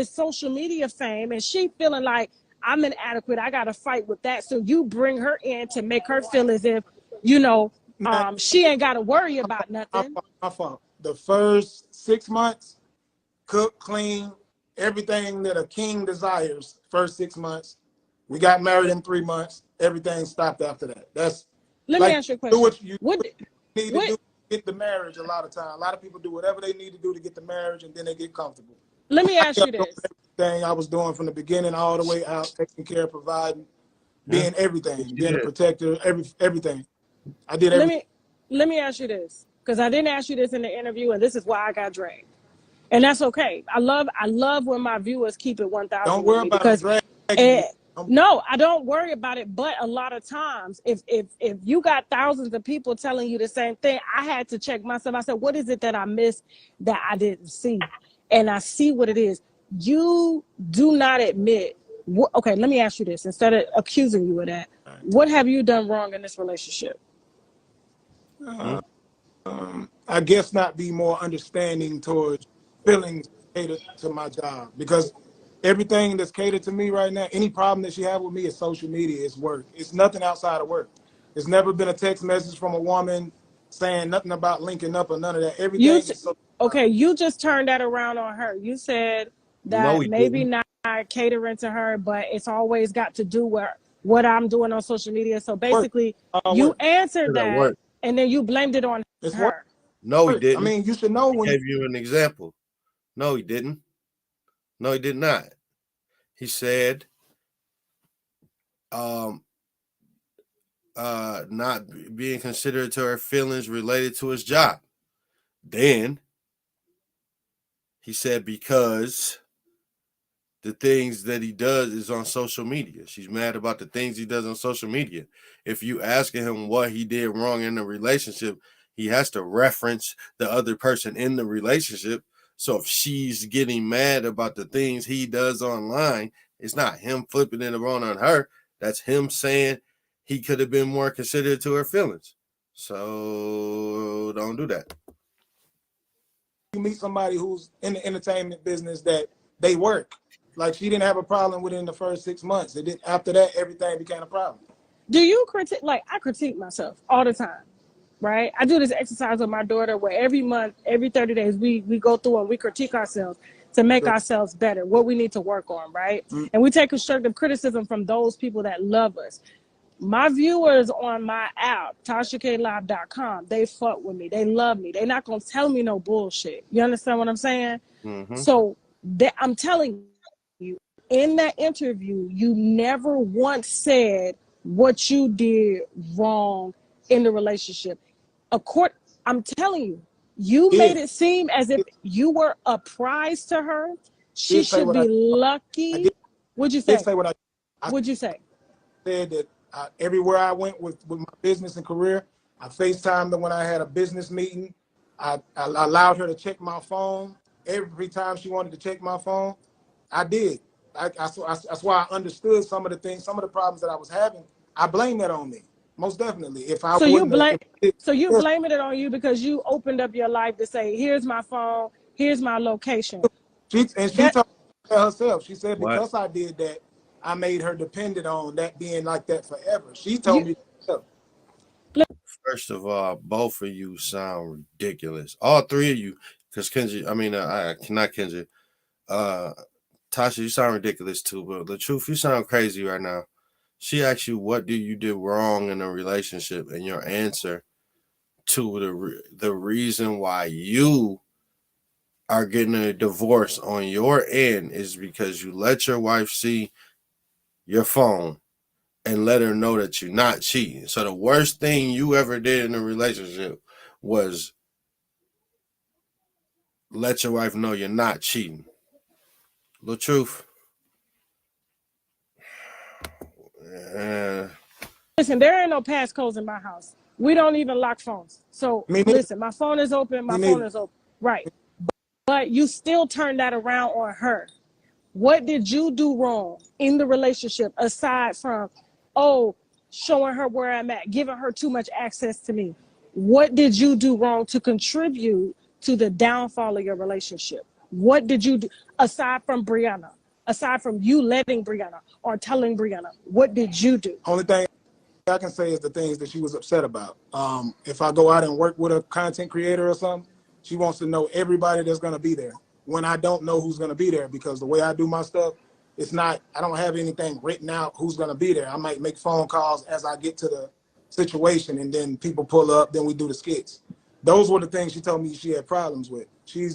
social media fame, and she feeling like I'm inadequate. I got to fight with that. So you bring her in to make her feel as if, she ain't got to worry about nothing. my fault. The first 6 months, cook, clean, everything that a king desires. First 6 months, we got married in 3 months. Everything stopped after that. That's Let me ask you a question. Do what you need to what, do to get the marriage. A lot of time, a lot of people do whatever they need to do to get the marriage, and then they get comfortable. Let me ask you this. Everything I was doing from the beginning all the way out, taking care, providing, being everything, being a protector, everything. I did everything. Let me ask you this, because I didn't ask you this in the interview, and this is why I got dragged. And that's okay. I love when my viewers keep it 1,000. Don't worry about it. No, I don't worry about it. But a lot of times, if you got thousands of people telling you the same thing, I had to check myself. I said, what is it that I missed that I didn't see? And I see what it is. You do not admit. Okay, let me ask you this. Instead of accusing you of that, what have you done wrong in this relationship? I guess not be more understanding towards feelings catered to my job, because everything that's catered to me right now, any problem that she have with me is social media, it's work. It's nothing outside of work. There's never been a text message from a woman saying nothing about linking up or none of that. Everything is okay, you just turned that around on her. You said that maybe not catering to her, but it's always got to do with what I'm doing on social media. So basically, you answered that, and then you blamed it on her. No, he didn't. I mean, you should know when he gave you an example. No, he didn't. No, he did not. He said, not being considerate to her feelings related to his job. Then he said, because the things that he does is on social media. She's mad about the things he does on social media. If you asking him what he did wrong in the relationship, he has to reference the other person in the relationship. So if she's getting mad about the things he does online, it's not him flipping it around on her. That's him saying he could have been more considerate to her feelings. So don't do that. you meet somebody who's in the entertainment business that they work. Like, she didn't have a problem within the first 6 months. It didn't. After that, everything became a problem. Do you critique? Like, I critique myself all the time, right? I do this exercise with my daughter where every month, every 30 days, we go through and we critique ourselves to make ourselves better, what we need to work on, right? And we take constructive criticism from those people that love us. My viewers on my app, TashaKLive.com, they fuck with me. They love me. They're not going to tell me no bullshit. You understand what I'm saying? Mm-hmm. So I'm telling you, in that interview, you never once said what you did wrong in the relationship. I'm telling you, you made it seem as if you were a prize to her. She should be lucky. What'd you say? What'd you say? Said that everywhere I went with my business and career, I FaceTimed her when I had a business meeting. I allowed her to check my phone every time she wanted to check my phone. I did. That's why I understood some of the things, some of the problems that I was having. I blame that on me, most definitely. If I you blame it on you because you opened up your life to say, "Here's my phone, here's my location." She told herself. She said because I did that, I made her dependent on that being like that forever. She told me. First of all, both of you sound ridiculous. All three of you, because Kenji, not Kenji. Tasha, you sound ridiculous too, but LATRUTH, you sound crazy right now. She asked you, what do you do wrong in a relationship? And your answer to the reason why you are getting a divorce on your end is because you let your wife see your phone and let her know that you're not cheating. So the worst thing you ever did in a relationship was let your wife know you're not cheating. LATRUTH. Listen, there ain't no passcodes in my house. We don't even lock phones. So Me neither. listen, my phone is open. My Me phone neither. is open. Right. But you still turn that around on her. What did you do wrong in the relationship aside from, oh, showing her where I'm at, giving her too much access to me? What did you do wrong to contribute to the downfall of your relationship? What did you do aside from Brianna? Aside from you letting Brianna or telling Brianna, what did you do? Only thing I can say is the things that she was upset about. If I go out and work with a content creator or something, she wants to know everybody that's going to be there when I don't know who's going to be there, because the way I do my stuff, it's not, I don't have anything written out who's going to be there. I might make phone calls as I get to the situation, and then people pull up, then we do the skits. Those were the things she told me she had problems with. She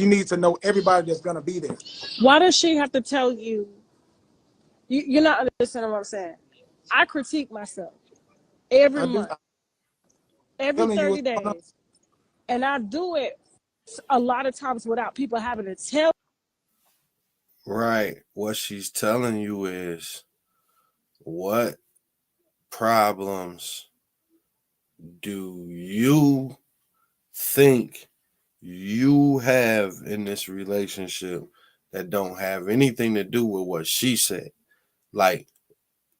needs to know everybody that's going to be there. Why does she have to tell you? You're not understanding what I'm saying. I critique myself every month, every 30 days. And I do it a lot of times without people having to tell. Right. What she's telling you is, what problems do you think you have in this relationship that don't have anything to do with what she said? Like,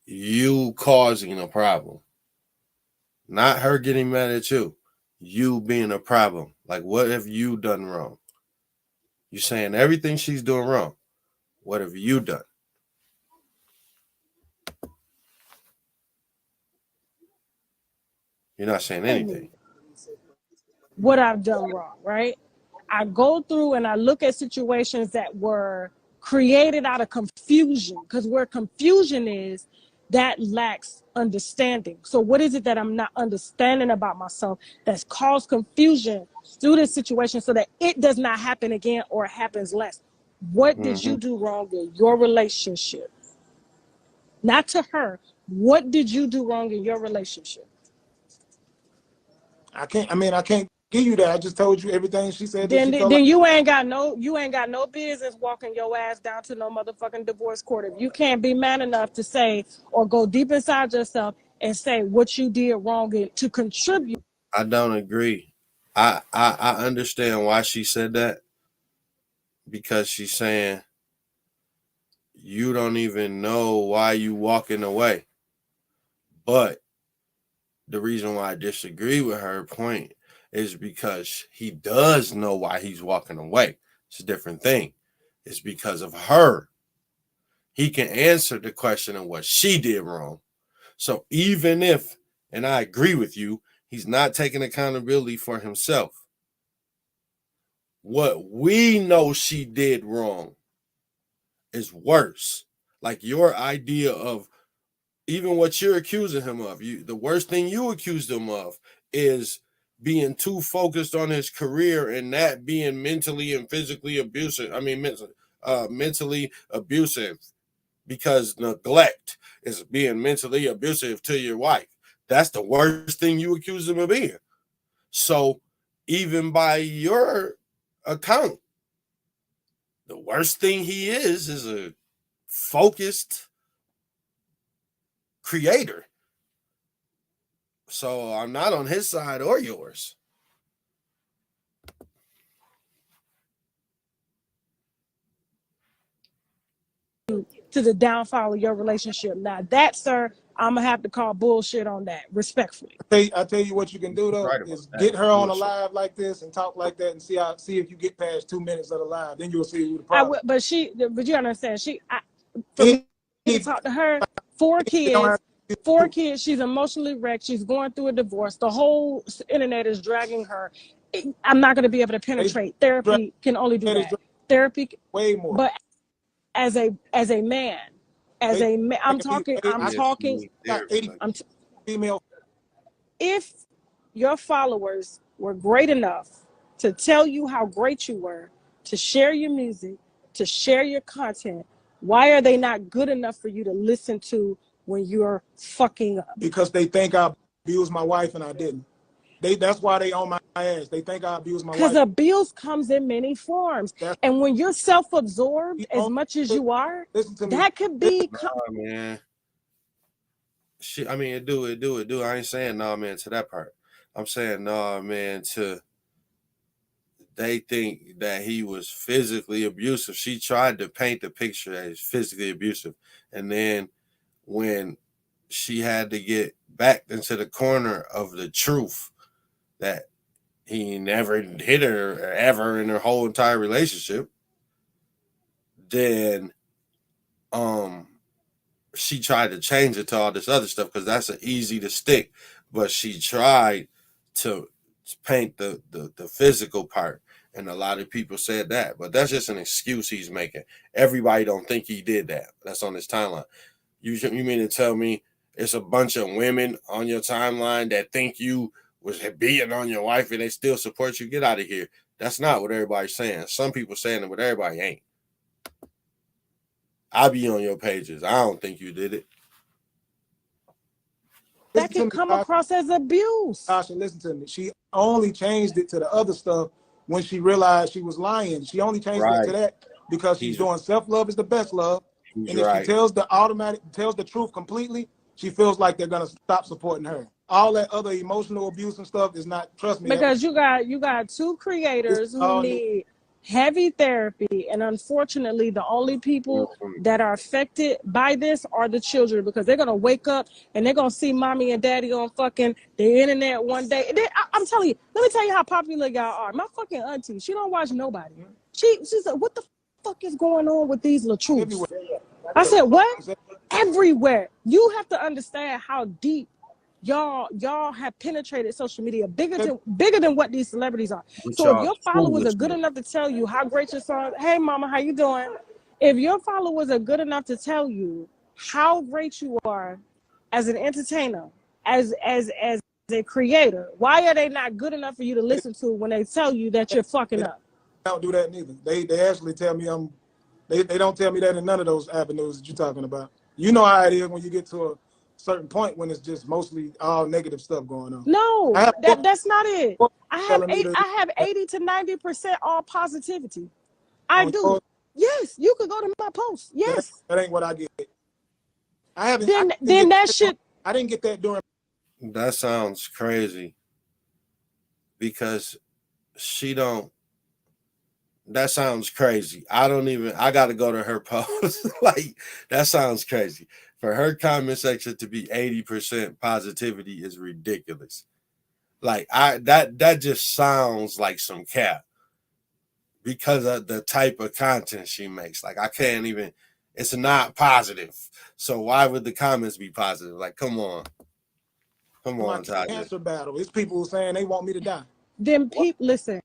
you causing a problem. Not her getting mad at you. You being a problem. Like, what have you done wrong? You're saying everything she's doing wrong. What have you done? You're not saying anything. What I've done wrong, right? I go through and I look at situations that were created out of confusion, because where confusion is, that lacks understanding. So what is it that I'm not understanding about myself that's caused confusion through this situation so that it does not happen again or happens less? What did you do wrong in your relationship? Not to her. What did you do wrong in your relationship? I can't give you that. I just told you everything she said that Then, she felt then like. you ain't got no business walking your ass down to no motherfucking divorce court. If you can't be man enough to say or go deep inside yourself and say what you did wrong to contribute. I don't agree. I understand why she said that, because she's saying you don't even know why you walking away. But the reason why I disagree with her point is because he does know why he's walking away. It's a different thing. It's because of her. He can answer the question of what she did wrong. So even if, and I agree with you, he's not taking accountability for himself, what we know she did wrong is worse. Like your idea of even what you're accusing him of, the worst thing you accused him of is being too focused on his career and that being mentally and physically abusive. I mean, mentally abusive, because neglect is being mentally abusive to your wife. That's the worst thing you accuse him of being. So even by your account, the worst thing he is a focused creator. So I'm not on his side or yours. To the downfall of your relationship. Now that, sir, I'm gonna have to call bullshit on that, respectfully. I tell you what you can do though, Right is about get that. her on a Bullshit. live like this and talk like that and see if you get past 2 minutes of the live. Then you'll see who the problem. But you understand, for me to talk to her, 4 kids. She's emotionally wrecked. She's going through a divorce. The whole internet is dragging her. I'm not going to be able to penetrate. Therapy can only do that. Therapy, way more. but as a man, I'm talking. Female. If your followers were great enough to tell you how great you were, to share your music, to share your content, why are they not good enough for you to listen to when you're fucking up? Because they think I abused my wife and I didn't. That's why they on my ass. They think I abused my wife. Because abuse comes in many forms. And when you're self-absorbed as much as you are, that could be... Oh, man. I mean, it do. I ain't saying nah, man, to that part. I'm saying nah, man, to they think that he was physically abusive. She tried to paint the picture that he's physically abusive. And then when she had to get back into the corner of the truth that he never hit her ever in her whole entire relationship, then she tried to change it to all this other stuff because that's an easy to stick. But she tried to paint the physical part. And a lot of people said that, but that's just an excuse he's making. Everybody don't think he did that. That's on his timeline. You mean to tell me it's a bunch of women on your timeline that think you was beating on your wife and they still support you? Get out of here. That's not what everybody's saying. Some people saying it, but everybody ain't. I be on your pages. I don't think you did it. That can come across as abuse. Tasha, listen to me. She only changed it to the other stuff when she realized she was lying. She only changed it to that because she's doing self-love is the best love. And if she tells the truth completely, she feels like they're gonna stop supporting her. All that other emotional abuse and stuff is not. Trust me. Because you got two creators who need heavy therapy, and unfortunately, the only people that are affected by this are the children, because they're gonna wake up and they're gonna see mommy and daddy on fucking the internet one day. I'm telling you, let me tell you how popular y'all are. My fucking auntie, she don't watch nobody. She said, "What the fuck is going on with these LATRUTHs?" I said, "What?" Everywhere. You have to understand how deep y'all have penetrated social media bigger than what these celebrities are. So if your followers are good enough to tell you how great your song, hey mama, how you doing? If your followers are good enough to tell you how great you are as an entertainer, as a creator, why are they not good enough for you to listen to when they tell you that you're fucking up? They don't do that neither. They actually tell me they don't tell me that in none of those avenues that you're talking about. You know how it is when you get to a certain point when it's just mostly all negative stuff going on. No, that's not it. I have 80 to 90% all positivity. I do. Yours? Yes, you could go to my post. Yes. That ain't what I get. I haven't. Then that shit. I didn't get that during. That sounds crazy. Because she don't. That sounds crazy. I got to go to her post. Like, that sounds crazy. For her comment section to be 80% positivity is ridiculous. Like, that just sounds like some cap because of the type of content she makes. Like, I can't even, it's not positive. So why would the comments be positive? Like, come on. Come on, Tasha. Cancer battle. It's people saying they want me to die. Then listen.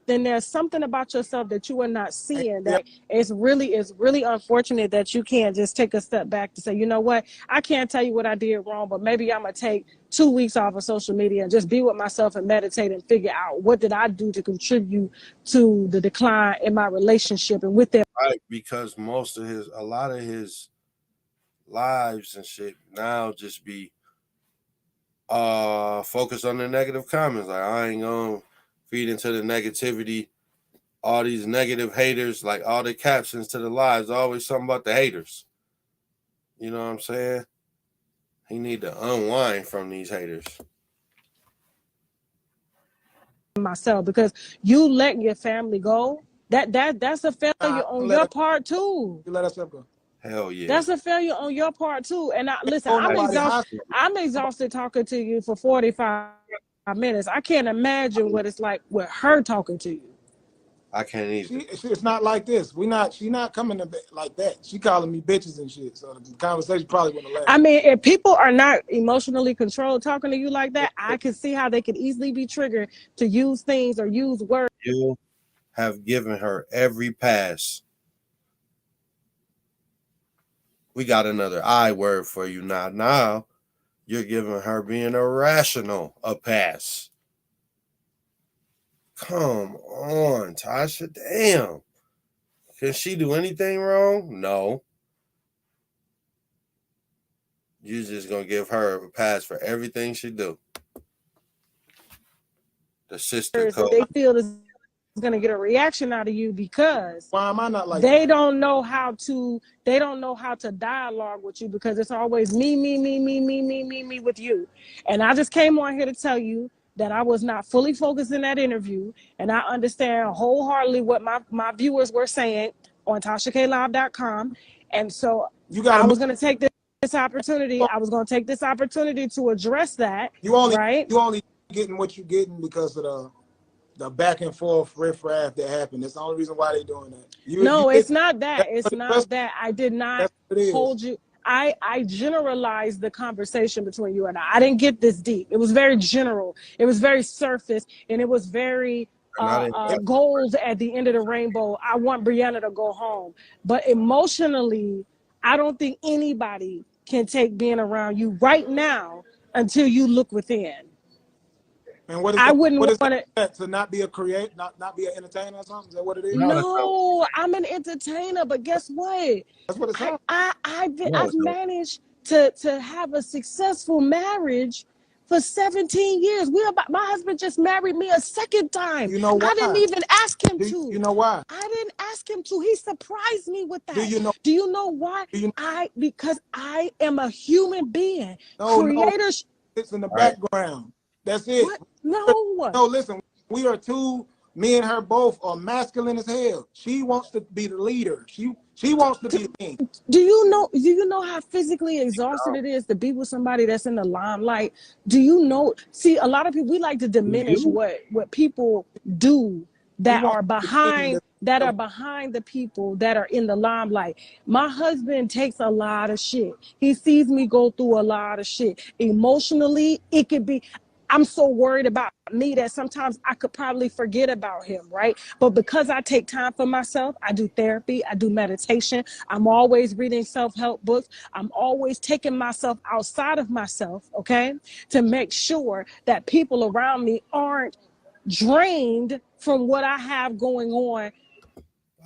Then there's something about yourself that you are not seeing that it's really unfortunate that you can't just take a step back to say, you know what, I can't tell you what I did wrong, but maybe I'm gonna take 2 weeks off of social media and just be with myself and meditate and figure out what did I do to contribute to the decline in my relationship and with them. Right, because a lot of his lives and shit now just be focused on the negative comments. Like, I ain't gonna feed into the negativity. All these negative haters, like all the captions to the lives, always something about the haters. You know what I'm saying? He need to unwind from these haters. Myself, because you let your family go. That's a failure on your part too. You let us go. Hell yeah. That's a failure on your part too. And I'm exhausted talking to you for 45 minutes. I can't imagine what it's like with her talking to you. I can't either. It's not like this. She not coming to like that. She calling me bitches and shit. So the conversation probably wouldn't last. I mean, if people are not emotionally controlled talking to you like that, I can see how they could easily be triggered to use things or use words. You have given her every pass. We got another I word for you now. Now you're giving her being irrational a pass. Come on, Tasha. Damn. Can she do anything wrong? No. You're just going to give her a pass for everything she do. The sister code. They feel as going to get a reaction out of you because why am I not like they don't know how to dialogue with you, because it's always me with you. And I just came on here to tell you that I was not fully focused in that interview, and I understand wholeheartedly what my viewers were saying on TashaKLive.com. And so I was going to take this opportunity. I was going to take this opportunity to address that. you only right? getting what you getting because of the back and forth riffraff that happened. That's the only reason why they're doing that. No, it's not that. It's not that's, that. I did not that's what it is. hold you. I generalized the conversation between you and I didn't get this deep. It was very general. It was very surface, and it was very gold at the end of the rainbow. I want Brianna to go home. But emotionally, I don't think anybody can take being around you right now until you look within. And what is I wouldn't want to not be a creator, not be an entertainer or something? Is that what it is? No, I'm an entertainer, but guess what? That's what it's called. I've managed to have a successful marriage for 17 years. My husband just married me a second time. You know why? I didn't even ask him to. You know why? I didn't ask him to. He surprised me with that. Do you know why? Because I am a human being. Creators. It's in the background. That's it. What? No. No, listen. We are two. Me and her both are masculine as hell. She wants to be the leader. She wants to be the king. Do you know how physically exhausted it is to be with somebody that's in the limelight? Do you know? See, a lot of people, we like to diminish what people do that are behind the people that are in the limelight. My husband takes a lot of shit. He sees me go through a lot of shit. Emotionally, it could be. I'm so worried about me that sometimes I could probably forget about him, right? But because I take time for myself, I do therapy, I do meditation. I'm always reading self-help books. I'm always taking myself outside of myself, okay? To make sure that people around me aren't drained from what I have going on.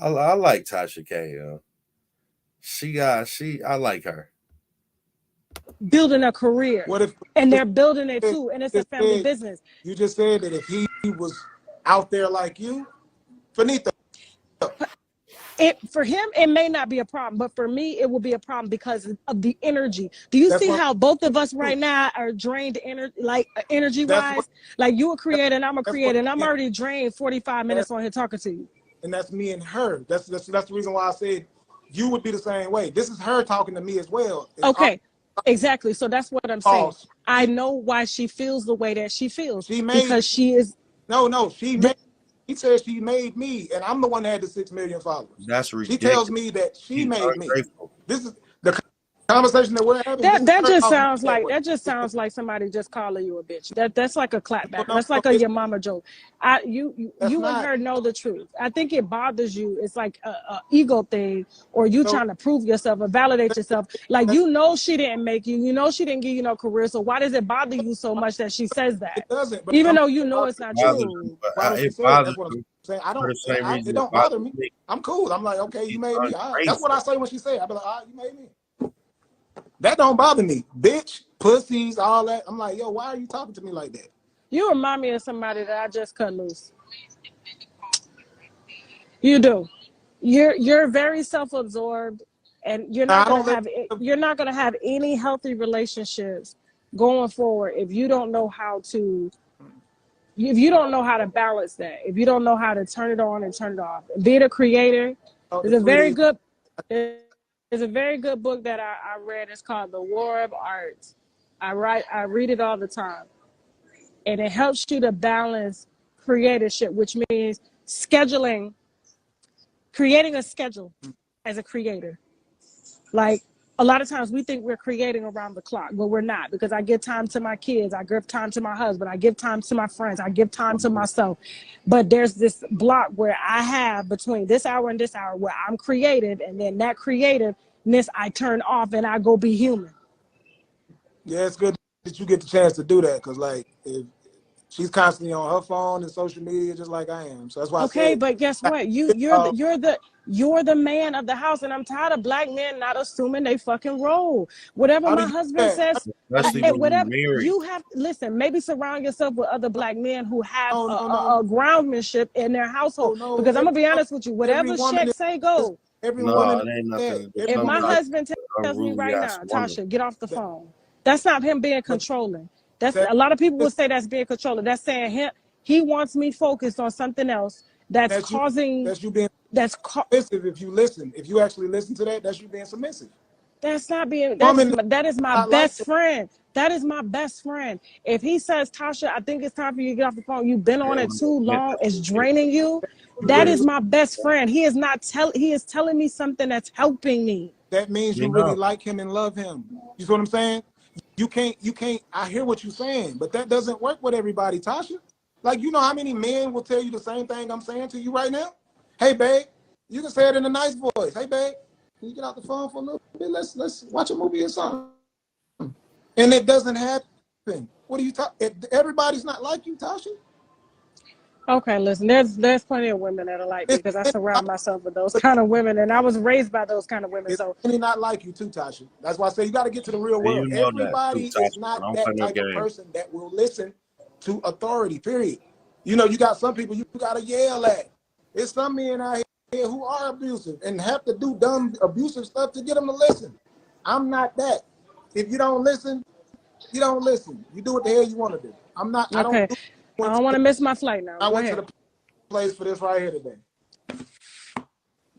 I like TashaK. I like her. Building a career. And they're building it too, and it's a family business. You just said that if he was out there like you, finito. For him, it may not be a problem, but for me, it will be a problem because of the energy. Do you see how both of us right now are drained energy-wise? Like you a creator and I'm a creator, and I'm already drained 45 minutes on here talking to you. And that's me and her. That's the reason why I said you would be the same way. This is her talking to me as well. Okay. Exactly. So that's what I'm saying. I know why she feels the way that she feels. Because she is. No. She says she made me, and I'm the one that had the 6 million followers. That's ridiculous. She tells me that she made me. This is the conversation that we're having. That just sounds like somebody just calling you a bitch. That's like a clapback. That's like a your mama joke. You and her know the truth. I think it bothers you. It's like a ego thing, or you trying to prove yourself or validate yourself. Like she didn't make you. She didn't give you no career. So why does it bother you so much that she says that? It doesn't. Even though you know it's not true. It bothers me. It don't bother me. I'm cool. I'm like, okay, you made me. That's what I say when she say it. I be like, you made me. That don't bother me. Bitch, pussies, all that. I'm like, yo, why are you talking to me like that? You remind me of somebody that I just cut loose. You do. You're very self-absorbed, and you're not gonna have any healthy relationships going forward if you don't know how to balance that. If you don't know how to turn it on and turn it off. Being a creator is a very good. There's a very good book that I read. It's called The War of Art. I read it all the time. And it helps you to balance creatorship, which means creating a schedule as a creator. Like a lot of times we think we're creating around the clock, but we're not, because I give time to my kids. I give time to my husband. I give time to my friends. I give time to myself. But there's this block where I have between this hour and this hour where I'm creative, and then that creativeness I turn off and I go be human. Yeah, it's good that you get the chance to do that, because like if she's constantly on her phone and social media just like I am. So that's why but guess what? You're You're the man of the house, and I'm tired of black men not assuming they fucking role. Whatever How do my you husband that? says, How do Especially you when you whatever married. you have. Listen, maybe surround yourself with other black men who have no, no, no, a groundmanship in their household. no. Because I'm gonna be honest with you, Every whatever woman Shaq say, is go. every No, woman it ain't is nothing that. to do Every If some my woman type is husband of tells me unruly right ass now, woman. Tasha, get off the that. phone. That's not him being But controlling. That's that a lot of people will say that's being controlling. That's saying he wants me focused on something else that's that's you. causing That's you being that's submissive. If you listen, if you actually listen to that, that's you being submissive. that's not being Woman that is my not like best that. friend. That is my best friend. If he says, Tasha, I think it's time for you to get off the phone. You've been on Yeah, it when too they long. It's get draining you. That Really, is my best friend. He is not he is telling me something that's helping me. that means you you really know, like him and love him. You see what I'm saying? You can't. I hear what you're saying, but that doesn't work with everybody, Tasha. Like, you know how many men will tell you the same thing I'm saying to you right now? Hey, babe, you can say it in a nice voice. Hey, babe, can you get out the phone for a little bit? Let's watch a movie or something. And it doesn't happen. What are you talking? Everybody's not like you, Tasha. Okay, listen, there's plenty of women that are like me because I surround myself with those kind of women, and I was raised by those kind of women. It's So really not like you too, Tasha. That's why I say you got to get to the real and world. you know that too, Everybody is Tasha. So not don't play that no type of game. person that will listen to authority, period. You know, you got some people you got to yell at. There's some men out here who are abusive and have to do dumb, abusive stuff to get them to listen. I'm not that. If you don't listen, you don't listen. You do what the hell you want to do. I don't okay, do I don't want to miss my flight now. I Go went to ahead. the place for this right here today.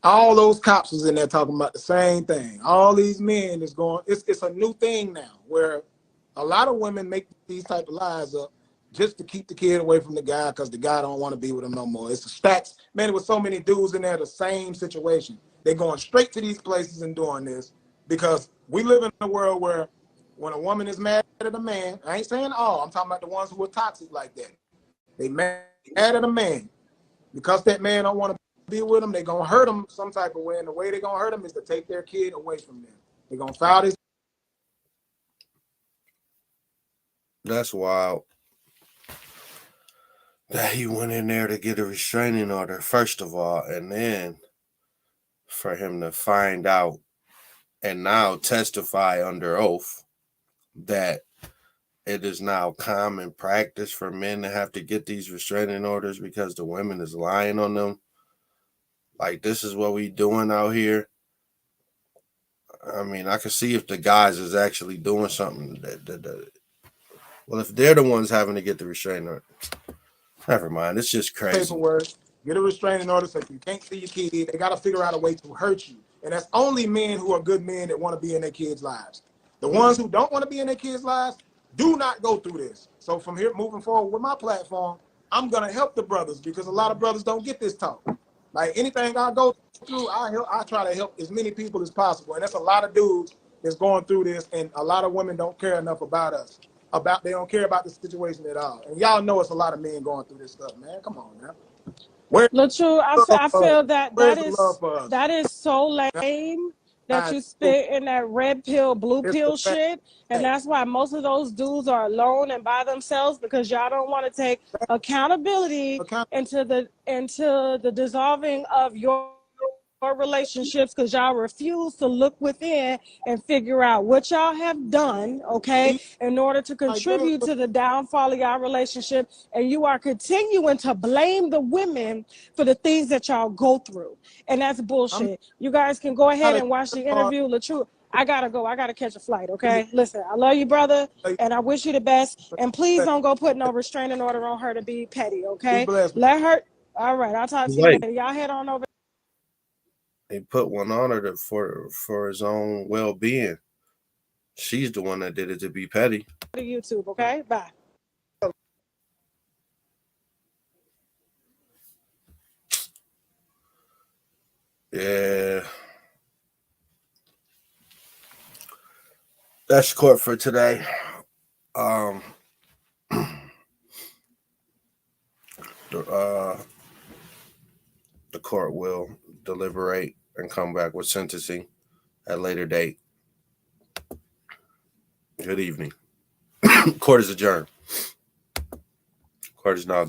All those cops was in there talking about the same thing. All these men is going. It's a new thing now where a lot of women make these type of lies up just to keep the kid away from the guy because the guy don't want to be with him no more. It's the stats, man. There was so many dudes in there, the same situation. They're going straight to these places and doing this because we live in a world where when a woman is mad at a man, I ain't saying all. I'm talking about the ones who are toxic like that. They mad at a man because that man don't want to be with them. They're gonna hurt them some type of way, and the way they're gonna hurt them is to take their kid away from them. They're gonna file this. That's wild that he went in there to get a restraining order, first of all, and then for him to find out and now testify under oath that it is now common practice for men to have to get these restraining orders because the women is lying on them. Like, this is what we doing out here. I mean, I can see if the guys is actually doing something well, if they're the ones having to get the restraining order, never mind. It's just crazy. Paperwork, get a restraining order so you can't see your kid. They got to figure out a way to hurt you. And that's only men who are good men that want to be in their kids' lives. The ones who don't want to be in their kids' lives do not go through this. So from here, moving forward with my platform, I'm going to help the brothers because a lot of brothers don't get this talk. Like anything I go through, I try to help as many people as possible. And that's a lot of dudes that's going through this, and a lot of women don't care enough about us. They don't care about the situation at all. And y'all know it's a lot of men going through this stuff, man. Come on, man. Where's LaTrue, the love I for us? feel that Where's the love for us? that is so lame that I you know spit in that red pill, blue it's a pill fact. shit, and that's why most of those dudes are alone and by themselves because y'all don't want to take accountability Account- into the dissolving of your relationships because y'all refuse to look within and figure out what y'all have done, okay, in order to Like that. contribute to the downfall of y'all relationship, and you are continuing to blame the women for the things that y'all go through, and that's I'm bullshit. You guys can go not ahead a and watch the part interview. LaTrue, I gotta go. I gotta catch a flight, of you. okay? Listen, I love you, brother, Like, and I wish you the best, and please don't go put no restraining order on her to be petty, be okay? blessed. Let her. All right, I'll talk to you Wait, later. Y'all head on over he put one on her for his own well being. She's the one that did it to be petty. to YouTube, okay? Bye. Yeah, that's court for today. Um, the the court will deliberate and come back with sentencing at a later date. Good evening. Court is adjourned. Court is now adjourned.